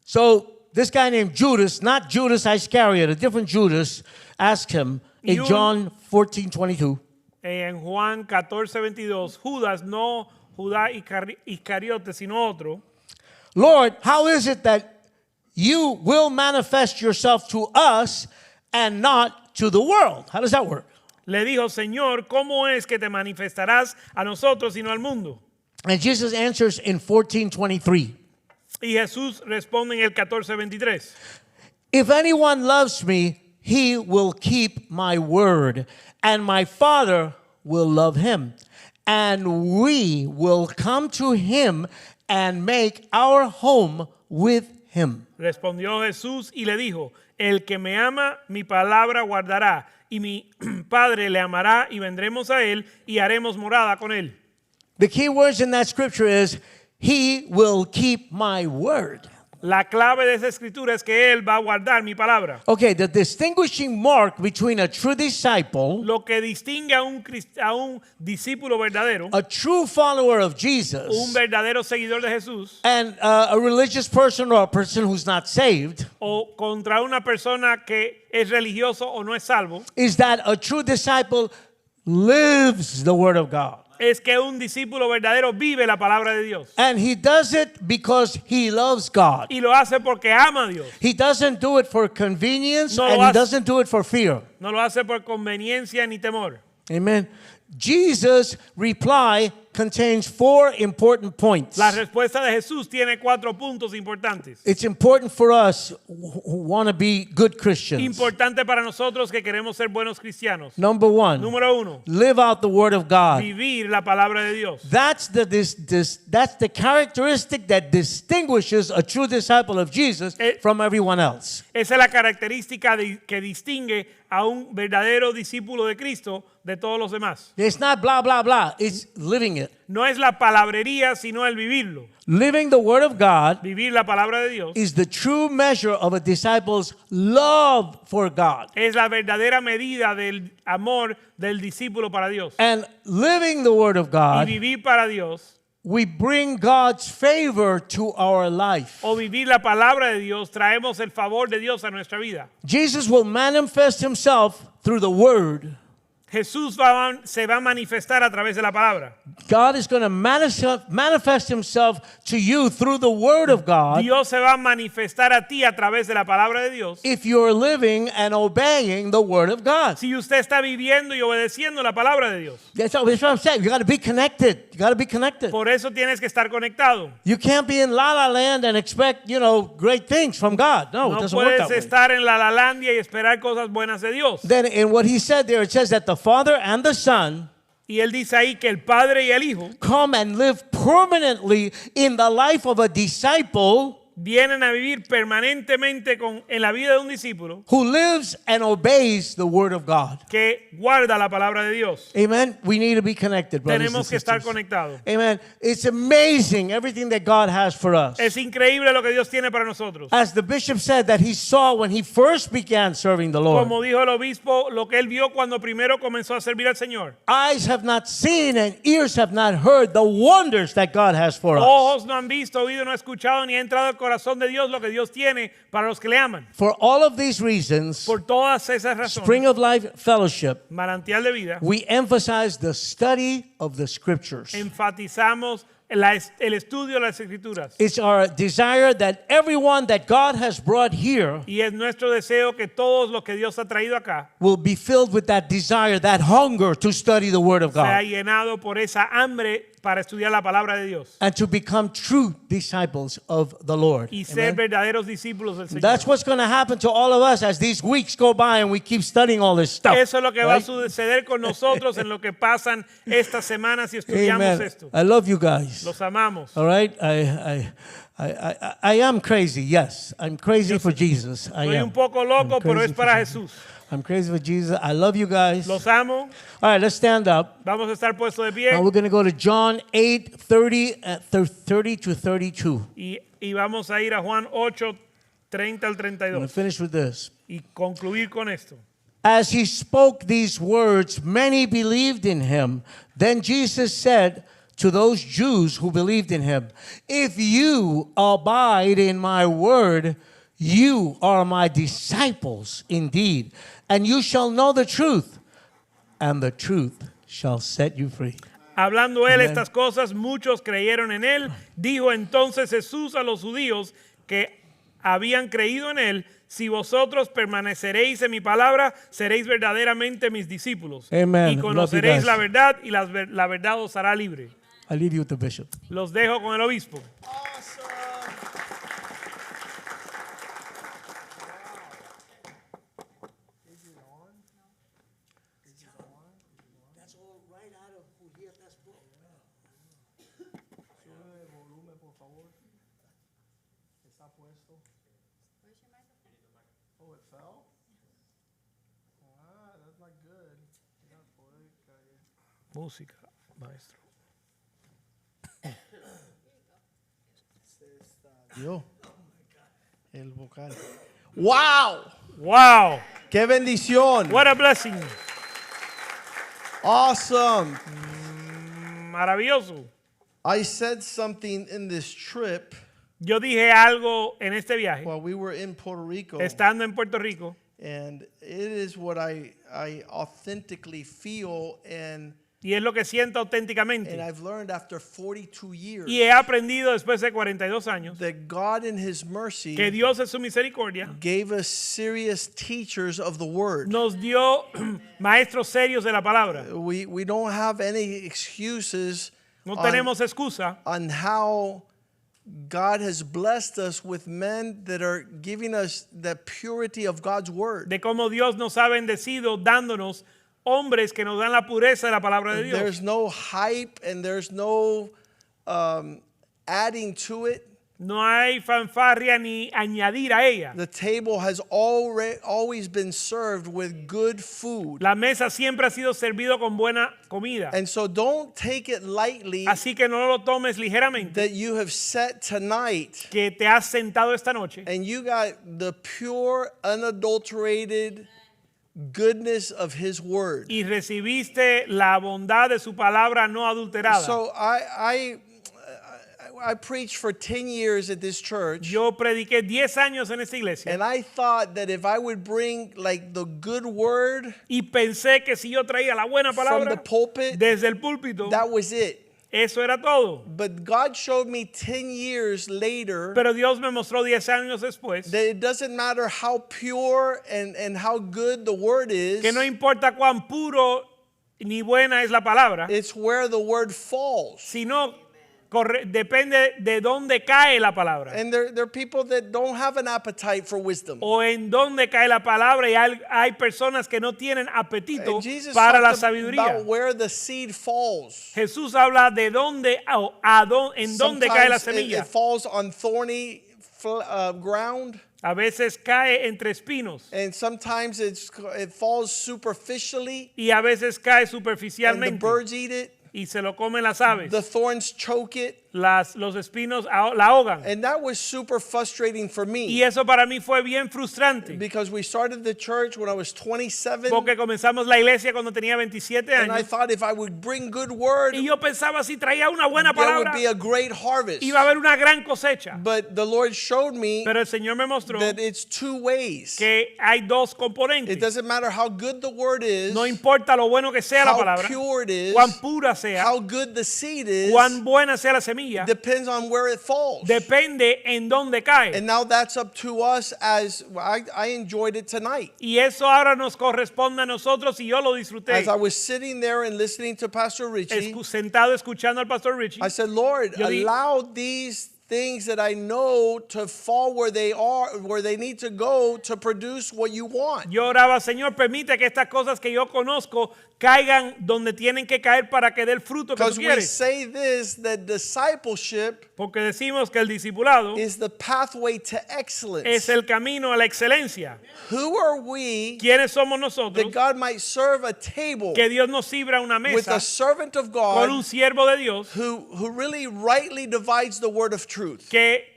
B: So this guy named Judas, not Judas Iscariot, a different Judas, asked him in John 14:22.
A: En Juan 14, 22, Judas, no Judá Iscariote, sino otro,
B: Lord, how is it that you will manifest yourself to us and not to the world? How does that work?
A: le dijo, Señor, ¿cómo es que te manifestarás a nosotros y no al mundo?
B: And Jesus answers in 14:23.
A: Y Jesús responde en el 14, 23.
B: If anyone loves me, he will keep my word, and my Father will love him, and we will come to him and make our home with him.
A: Respondió Jesús y le dijo, el que me ama, mi palabra guardará, y mi Padre le amará, y vendremos a él y haremos morada con él.
B: The key words in that scripture is, he will keep my word.
A: La clave de esa escritura es que él va a guardar mi palabra.
B: Okay, the distinguishing mark between a true disciple,
A: Lo que distingue a un discípulo verdadero,
B: a true follower of
A: un
B: Jesus,
A: verdadero seguidor de Jesús,
B: and a religious person or a person who's not saved,
A: o contra una persona que es religioso o no es salvo,
B: is that a true disciple lives the word of God.
A: es que un discípulo verdadero vive la palabra de Dios.
B: And he does it because he loves God.
A: Y lo hace porque ama a Dios.
B: He doesn't do it for convenience,
A: No lo
B: and he
A: hace-
B: doesn't do it for fear.
A: No lo hace por conveniencia ni temor.
B: Amen. Jesus' reply contains 4 important points.
A: La respuesta de Jesús tiene 4 puntos importantes.
B: It's important for us who want to be good Christians.
A: Importante para nosotros que queremos ser buenos cristianos.
B: Number 1,
A: Número 1,
B: live out the word of God.
A: vivir la palabra de Dios.
B: That's the characteristic that distinguishes a true disciple of Jesus from everyone else.
A: Esa es la característica que distingue a un verdadero discípulo de Cristo de todos los demás.
B: It's not blah, blah, blah. It's living it.
A: No es la palabrería, sino el vivirlo.
B: Living the word of God
A: Vivir la palabra de Dios
B: is the true measure of a disciple's love for God.
A: es la verdadera medida del amor del discípulo para Dios.
B: And living the word of
A: Y
B: God,
A: vivir para Dios
B: we bring God's favor to our life.
A: o vivir la palabra de Dios, traemos el favor de Dios a nuestra vida.
B: Jesus will manifest himself through the word.
A: Jesús se va a manifestar a través de la palabra.
B: God is going to manifest himself to you through the word of God
A: Dios se va a manifestar a ti a través de la palabra de Dios.
B: if you're living and obeying the word of God.
A: Si usted está viviendo y obedeciendo la palabra de Dios.
B: That's what I'm saying. You got to be connected. You got to be connected.
A: Por eso tienes que estar conectado.
B: You can't be in La La Land and expect, great things from God. No, it
A: No
B: doesn't work
A: puedes
B: that way.
A: estar en la Lalandia y esperar cosas buenas de Dios.
B: Then in what he said there, it says that the Father and the Son
A: Y él dice ahí que el Padre y el Hijo
B: come and live permanently in the life of a disciple
A: vienen a vivir permanentemente en la vida de un discípulo
B: who lives and obeys the word of God.
A: que guarda la palabra de Dios.
B: Amen. We need to be connected, brothers and
A: Tenemos que estar
B: sisters.
A: conectados.
B: Amen. It's amazing everything that God has for us.
A: Es increíble lo que Dios tiene para nosotros.
B: As the bishop said that he saw when he first began serving the Lord.
A: Como dijo el obispo, lo que él vio cuando primero comenzó a servir al Señor.
B: Eyes have not seen and ears have not heard the wonders that God has for us.
A: Ojos no han visto, oído no ha escuchado, ni ha entrado al corazón de Dios lo que Dios tiene para los que le aman.
B: For all of these reasons,
A: Por todas esas razones,
B: Spring of Life Fellowship,
A: manantial de vida,
B: we emphasize the study of the scriptures.
A: enfatizamos el estudio de las Escrituras.
B: It's our desire that everyone that God has brought here
A: Y es nuestro deseo que todos los que Dios ha traído acá
B: will be filled with that desire, that hunger to study the Word of
A: sea
B: God
A: llenado por esa hambre para estudiar la palabra de Dios
B: and to become true disciples of the Lord.
A: y ser
B: Amen.
A: verdaderos discípulos del Señor.
B: That's what's going to happen to all of us as these weeks go by and we keep studying all this stuff.
A: Eso es lo que va a
B: right?
A: suceder con nosotros en lo que pasan estas semanas y estudiamos
B: Amen.
A: esto.
B: I love you guys.
A: Los amamos.
B: All right? I am crazy, yes. I'm crazy for Jesus. I
A: Soy
B: am.
A: un poco loco,
B: I'm
A: pero
B: crazy
A: es
B: for
A: para
B: Jesus.
A: Jesús.
B: I'm crazy for Jesus. I love you guys. All
A: Los amo.
B: right, let's stand up.
A: Vamos a estar puestos de pie
B: Now we're going to go to John 8, 30 to 32.
A: y vamos a ir a Juan 8, 30 al
B: I'm going to
A: 32
B: finish with this.
A: y concluir con esto.
B: As he spoke these words, many believed in him. Then Jesus said to those Jews who believed in him, "If you abide in my word, you are my disciples indeed, and you shall know the truth, and the truth shall set you free."
A: Hablando él
B: Amen.
A: estas cosas, muchos creyeron en él. Dijo entonces Jesús a los judíos que habían creído en él: si vosotros permaneceréis en mi palabra, seréis verdaderamente mis discípulos.
B: Amen.
A: Y
B: Love you
A: conoceréis
B: guys.
A: la verdad y la verdad os hará libre.
B: I leave you with the bishop.
A: Los dejo con el obispo.
B: That's all right.
C: Oh, it fell? Ah, that's not good.
A: Música, maestro.
C: Dios. El vocal. ¡Wow!
A: Wow,
C: ¡Qué bendición!
A: what a blessing.
C: Awesome.
A: Maravilloso.
C: I said something in this trip
A: Yo dije algo en este viaje,
C: while we were in Puerto Rico,
A: estando en Puerto Rico,
C: and it is what I authentically feel, and
A: y es lo que siento auténticamente.
C: I've learned after 42 years
A: Y he aprendido después de 42 años
C: that God in His mercy
A: que Dios en su misericordia
C: gave us serious teachers of the Word.
A: nos dio maestros serios de la palabra.
C: We don't have any excuses
A: No
C: on,
A: tenemos excusa
C: on how God has blessed us with men that are giving us the purity of God's Word.
A: de cómo Dios nos ha bendecido dándonos hombres que nos dan la pureza de la palabra de Dios.
C: There's no hype and there's no adding to it.
A: No hay fanfarria ni añadir a ella.
C: The table has always been served with good food.
A: La mesa siempre ha sido servido con buena comida.
C: And so don't take it lightly
A: Así que no lo tomes ligeramente
C: that you have set tonight
A: que te has sentado esta noche
C: and you got the pure, unadulterated goodness of His Word.
A: y recibiste la bondad de su palabra no adulterada.
C: So I preached for 10 years at this church.
A: Yo prediqué 10 años en esta iglesia
C: And I thought that if I would bring like the good word
A: y pensé que si yo traía la buena
C: from the
A: palabra
C: pulpit,
A: desde el púlpito,
C: that was it.
A: eso era todo.
C: But God showed me 10 years later
A: Pero Dios me mostró 10 años después
C: that it doesn't matter how pure and how good the word is,
A: que no importa cuán puro ni buena es la palabra,
C: it's where the word falls.
A: sino depende de dónde cae la palabra.
C: And there are people that don't have an appetite for wisdom.
A: O en dónde cae la palabra y hay personas que no tienen apetito
C: And Jesus
A: para la
C: talked
A: sabiduría.
C: about where the seed falls.
A: Jesús habla de dónde en dónde cae la
C: Sometimes
A: semilla.
C: it falls on thorny ground.
A: A veces cae entre espinos
C: And sometimes it falls superficially
A: y a veces cae
C: and the
A: superficialmente
C: birds eat it.
A: y se lo comen las aves.
C: The thorns choke it.
A: Los espinos la ahogan.
C: And that was super frustrating for
A: Y
C: me
A: eso para mí fue bien frustrante
C: because we started the church when I was 27.
A: porque comenzamos la iglesia cuando tenía 27
C: And I
A: años
C: thought if I would bring good word,
A: y yo pensaba si traía una buena
C: there would
A: palabra
C: be a great harvest.
A: iba a haber una gran cosecha.
C: But the Lord showed me
A: Pero el Señor me mostró
C: that it's two ways.
A: que hay dos
C: It
A: componentes.
C: doesn't matter how good the word is,
A: No importa lo bueno que sea la
C: how
A: palabra,
C: pure it is,
A: cuán pura sea,
C: how good the seed is,
A: cuán buena sea la semilla,
C: depends on where it falls.
A: depende en dónde cae.
C: And now that's up to us as I enjoyed it tonight.
A: Y eso ahora nos corresponde a nosotros y yo lo disfruté.
C: As I was sitting there and listening to Pastor Richie,
A: Sentado escuchando al pastor Richie,
C: I said, Lord,
A: Yo di-
C: allow these things that I know to fall where they are, where they need to go to produce what you want.
A: yo oraba, Señor, permite que estas cosas que yo conozco caigan donde tienen que caer para que dé el fruto que tú
C: Because we
A: quieres.
C: say this, that discipleship
A: Porque decimos que el discipulado
C: is the pathway to excellence.
A: es el camino a la excelencia.
C: Who are we
A: ¿Quiénes somos
C: that
A: nosotros?
C: God might serve a table
A: Que Dios nos sirva una
C: with
A: mesa
C: a servant of
A: con
C: God
A: un siervo de Dios
C: who really rightly divides the word of truth?
A: que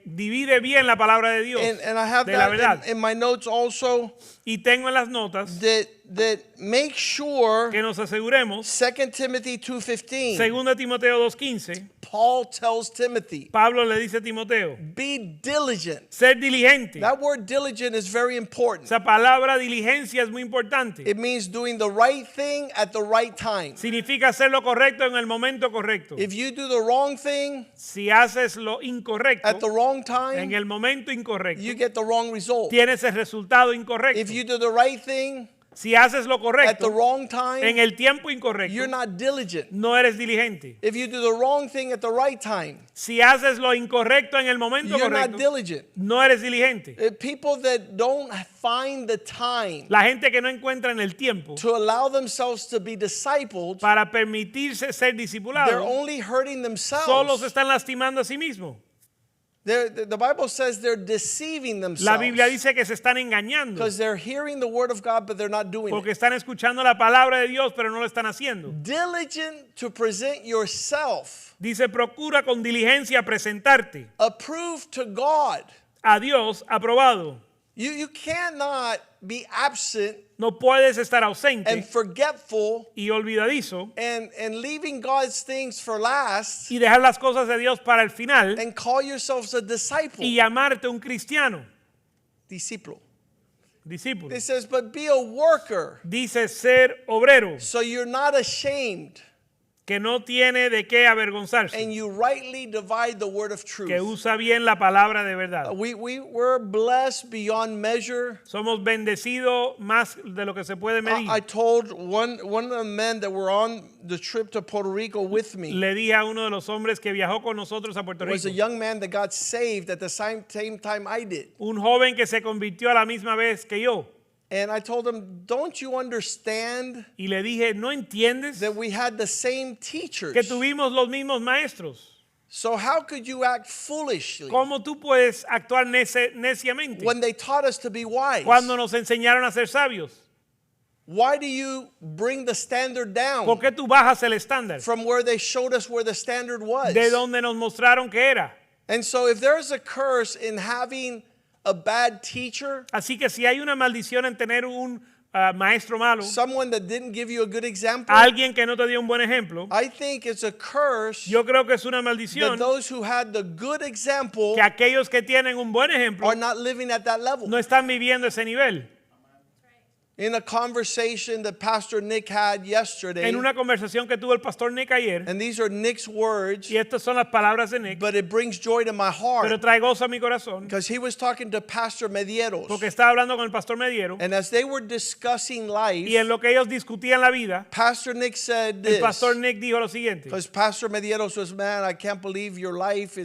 A: divide bien la palabra de Dios,
C: And I have
A: de la verdad.
C: that in my notes also,
A: Y tengo en las notas
C: that make sure
A: que nos aseguremos,
C: 2 Timothy 2:15,
A: 2 Timoteo 2:15,
C: Paul tells Timothy,
A: Pablo le dice a Timoteo,
C: be diligent.
A: ser diligente.
C: That word diligent is very important.
A: Esa palabra diligencia es muy importante.
C: It means doing the right thing at the right time.
A: Significa hacer lo correcto en el momento correcto.
C: If you do the wrong thing
A: Si haces lo incorrecto
C: at the wrong
A: en
C: time,
A: el momento incorrecto,
C: you get the wrong result.
A: tienes el resultado incorrecto.
C: If you do the right thing
A: Si haces lo
C: at the
A: correcto
C: wrong
A: en
C: time,
A: el tiempo incorrecto,
C: you're not diligent.
A: no eres diligente.
C: If you do the wrong thing at the right time,
A: Si haces lo incorrecto en el momento
C: you're not
A: correcto,
C: diligent.
A: no eres diligente.
C: People that don't find the time
A: La gente que no encuentra en el tiempo
C: to allow themselves to be discipled,
A: para permitirse ser
C: they're
A: discipulados,
C: only hurting
A: solo se
C: themselves.
A: están lastimando a sí mismos.
C: The Bible says they're deceiving
A: La Biblia
C: themselves
A: dice que se están engañando
C: because they're hearing the word of God, but they're not doing
A: porque
C: it.
A: están escuchando la palabra de Dios, pero no lo están haciendo.
C: Diligent to present yourself
A: Dice, procura con diligencia presentarte
C: approved to God.
A: a Dios aprobado.
C: You cannot be absent
A: No puedes estar
C: and
A: ausente
C: forgetful
A: y olvidadizo
C: and leaving God's things for last
A: y dejar las cosas de Dios para el final
C: and call yourselves a disciple.
A: y llamarte un cristiano,
C: Disciple.
A: discípulo.
C: It says, but be a worker
A: Dice ser obrero,
C: so you're not ashamed
A: que no tiene de qué avergonzarse,
C: and you rightly divide the word of
A: que
C: truth.
A: usa bien la palabra de verdad.
C: We're blessed beyond measure.
A: Somos bendecidos más de lo que se puede medir.
C: I told one of the men that were on the trip to Puerto Rico with me,
A: Le dije a uno de los hombres que viajó con nosotros a Puerto
C: was a
A: Rico,
C: young man that got saved at the same time I did.
A: un joven que se convirtió a la misma vez que yo.
C: And I told him, don't you understand
A: Y le dije, ¿no entiendes
C: that we had the same teachers?
A: que tuvimos los mismos maestros?
C: So how could you act foolishly
A: ¿Cómo tú puedes actuar neciamente
C: when they taught us to be wise?
A: cuando nos enseñaron a ser sabios?
C: Why do you bring the standard down
A: ¿Por qué tú bajas el estándar
C: from where they showed us where the standard was?
A: de donde nos mostraron que era?
C: And so if there's a curse in having a bad teacher,
A: Así que si hay una maldición en tener un maestro malo,
C: someone that didn't give you a good example,
A: alguien que no te dio un buen ejemplo,
C: I think it's a curse
A: yo creo que es una
C: that
A: maldición
C: those who had the good example
A: que aquellos que tienen un buen ejemplo
C: are not living at that level.
A: no están viviendo ese nivel.
C: In a conversation that Pastor Nick had yesterday,
A: En una conversación que tuvo el pastor Nick ayer,
C: and these are Nick's words,
A: y estas son las palabras de Nick,
C: but it brings joy to my
A: pero
C: heart
A: trae gozo a mi corazón,
C: because he was talking to Pastor Medieros.
A: porque estaba hablando con el pastor Mediero,
C: And as they were discussing life,
A: y en lo que ellos discutían la vida,
C: Pastor Nick said
A: el
C: this.
A: pastor Nick dijo lo siguiente,
C: Because Pastor Medieros was, man, I can't believe your life.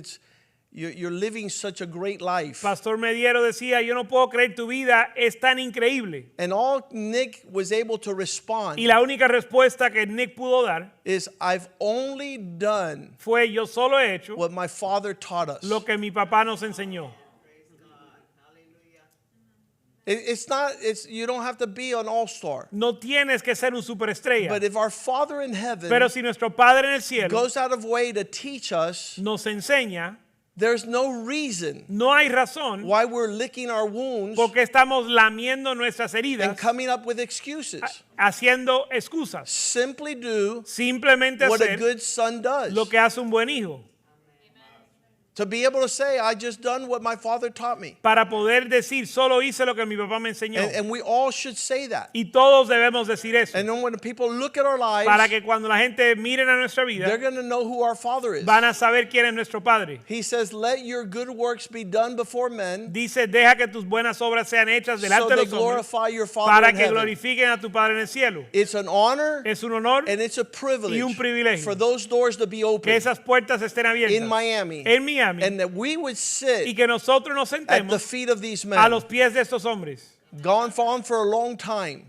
C: You're living such a great life.
A: Pastor Mediero decía, yo no puedo creer tu vida es tan increíble.
C: And all Nick was able to respond
A: Y la única respuesta que Nick pudo dar
C: is, I've only done
A: fue, yo solo he hecho
C: what my father taught us.
A: lo que mi papá nos enseñó.
C: You don't have to be an all-star.
A: No tienes que ser un superestrella,
C: But if our Father in heaven
A: pero si nuestro Padre en el cielo
C: goes out of way to teach us,
A: nos enseña,
C: there's no reason
A: no hay razón
C: why we're licking our wounds
A: porque estamos lamiendo nuestras heridas,
C: and coming up with excuses.
A: haciendo excusas.
C: Simply do
A: Simplemente
C: what a
A: hacer
C: good son does.
A: lo que hace un buen hijo.
C: To be able to say, I just done what my father taught me.
A: Para poder decir, solo hice lo que mi papá me enseñó.
C: And we all should say that.
A: Y todos debemos decir eso.
C: And then when people look at our lives,
A: Para que cuando la gente mire a nuestra
C: they're
A: vida,
C: going to know who our Father is.
A: van a saber quién es nuestro Padre.
C: He says, let your good works be done before men,
A: Dice, deja que tus buenas obras sean hechas
C: so
A: delante de
C: they
A: los hombres
C: glorify your Father
A: para
C: in
A: que
C: heaven.
A: glorifiquen a tu Padre en el cielo.
C: It's an honor
A: Es un honor
C: and it's a privilege
A: y un privilegio
C: for those doors to be
A: que
C: open
A: esas puertas estén abiertas
C: in Miami,
A: en Miami
C: and that we would
A: y
C: sit
A: que nosotros nos
C: at the
A: sentemos
C: feet of these
A: a
C: men.
A: los pies de estos hombres
C: Gone for a long time.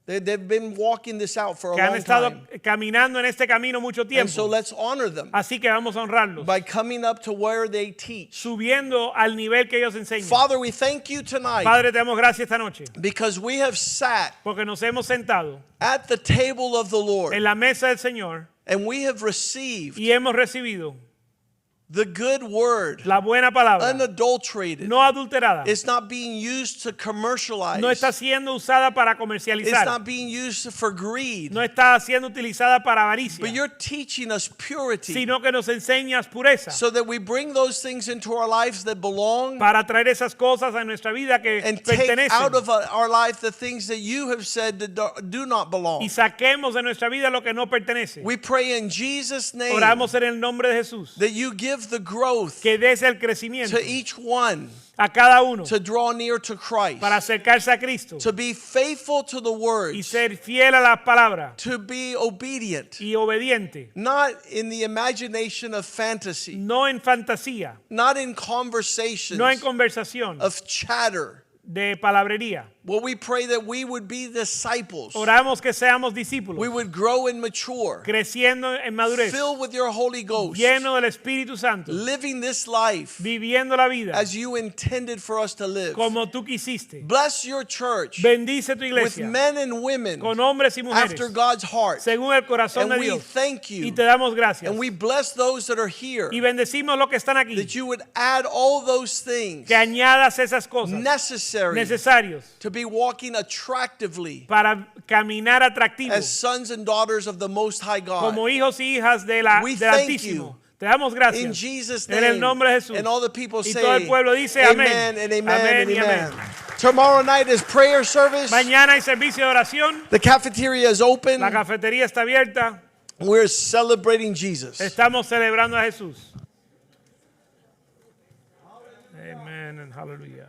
C: They've been walking this out for a
A: que han
C: long
A: estado
C: time.
A: caminando en este camino mucho
C: And so
A: tiempo.
C: let's honor them
A: Así que vamos a honrarlos,
C: by coming up to where they teach.
A: subiendo al nivel que ellos enseñan.
C: Father, we thank you tonight
A: Padre, te damos gracias esta noche
C: because we have sat
A: porque nos hemos sentado
C: at the table of the Lord
A: en la mesa del Señor
C: and we have received
A: y hemos recibido
C: the good word,
A: la buena palabra,
C: unadulterated.
A: no adulterada.
C: It's not being used to commercialize.
A: No está siendo usada para
C: It's
A: comercializar.
C: not being used for greed.
A: No está siendo utilizada para avaricia,
C: But you're teaching us purity
A: sino que nos enseñas pureza
C: so that we bring those things into our lives that belong
A: para traer esas cosas a nuestra vida que
C: and take out
A: pertenecen
C: of our life the things that you have said that do not belong.
A: y saquemos de nuestra vida lo que no pertenece.
C: We pray in Jesus' name
A: Oramos en el nombre de Jesús
C: that you give give the growth
A: que des el crecimiento
C: to each one
A: a cada uno
C: to draw near to Christ,
A: para acercarse a Cristo
C: to be faithful to the
A: y
C: word,
A: ser fiel a la palabra
C: to be obedient,
A: y obediente,
C: not in the imagination of fantasy,
A: no en fantasía,
C: not in conversations
A: no en conversación
C: of chatter.
A: de palabrería.
C: Well, we pray that we would be disciples.
A: Oramos que seamos discípulos,
C: We would grow and mature,
A: creciendo en madurez,
C: filled with your Holy Ghost,
A: lleno del Espíritu Santo,
C: living this life
A: viviendo la vida
C: as you intended for us to live.
A: como tú quisiste.
C: Bless your church
A: Bendice tu
C: with
A: iglesia
C: men and women
A: con hombres y mujeres
C: after God's heart.
A: según el corazón
C: And
A: de
C: we
A: Dios.
C: thank
A: Y
C: you,
A: te damos gracias.
C: and we bless those that are here,
A: Y bendecimos los que están aquí.
C: that you would add all those things
A: Que añadas esas cosas
C: necessary
A: necesarios
C: to be walking attractively
A: para caminar atractivo
C: as sons and daughters of the Most High God.
A: como hijos y hijas del
C: We
A: Altísimo.
C: thank you.
A: Te damos gracias.
C: In Jesus'
A: En el
C: name.
A: nombre de Jesús.
C: And all the people
A: Y
C: say,
A: todo el pueblo dice
C: amen
A: amén.
C: and amen
A: Amén
C: and
A: y
C: amen.
A: amén.
C: Tomorrow night is prayer service.
A: Mañana hay servicio de oración.
C: The cafeteria is open.
A: La cafetería está abierta.
C: We're celebrating Jesus.
A: Estamos celebrando a Jesús. Amén and hallelujah.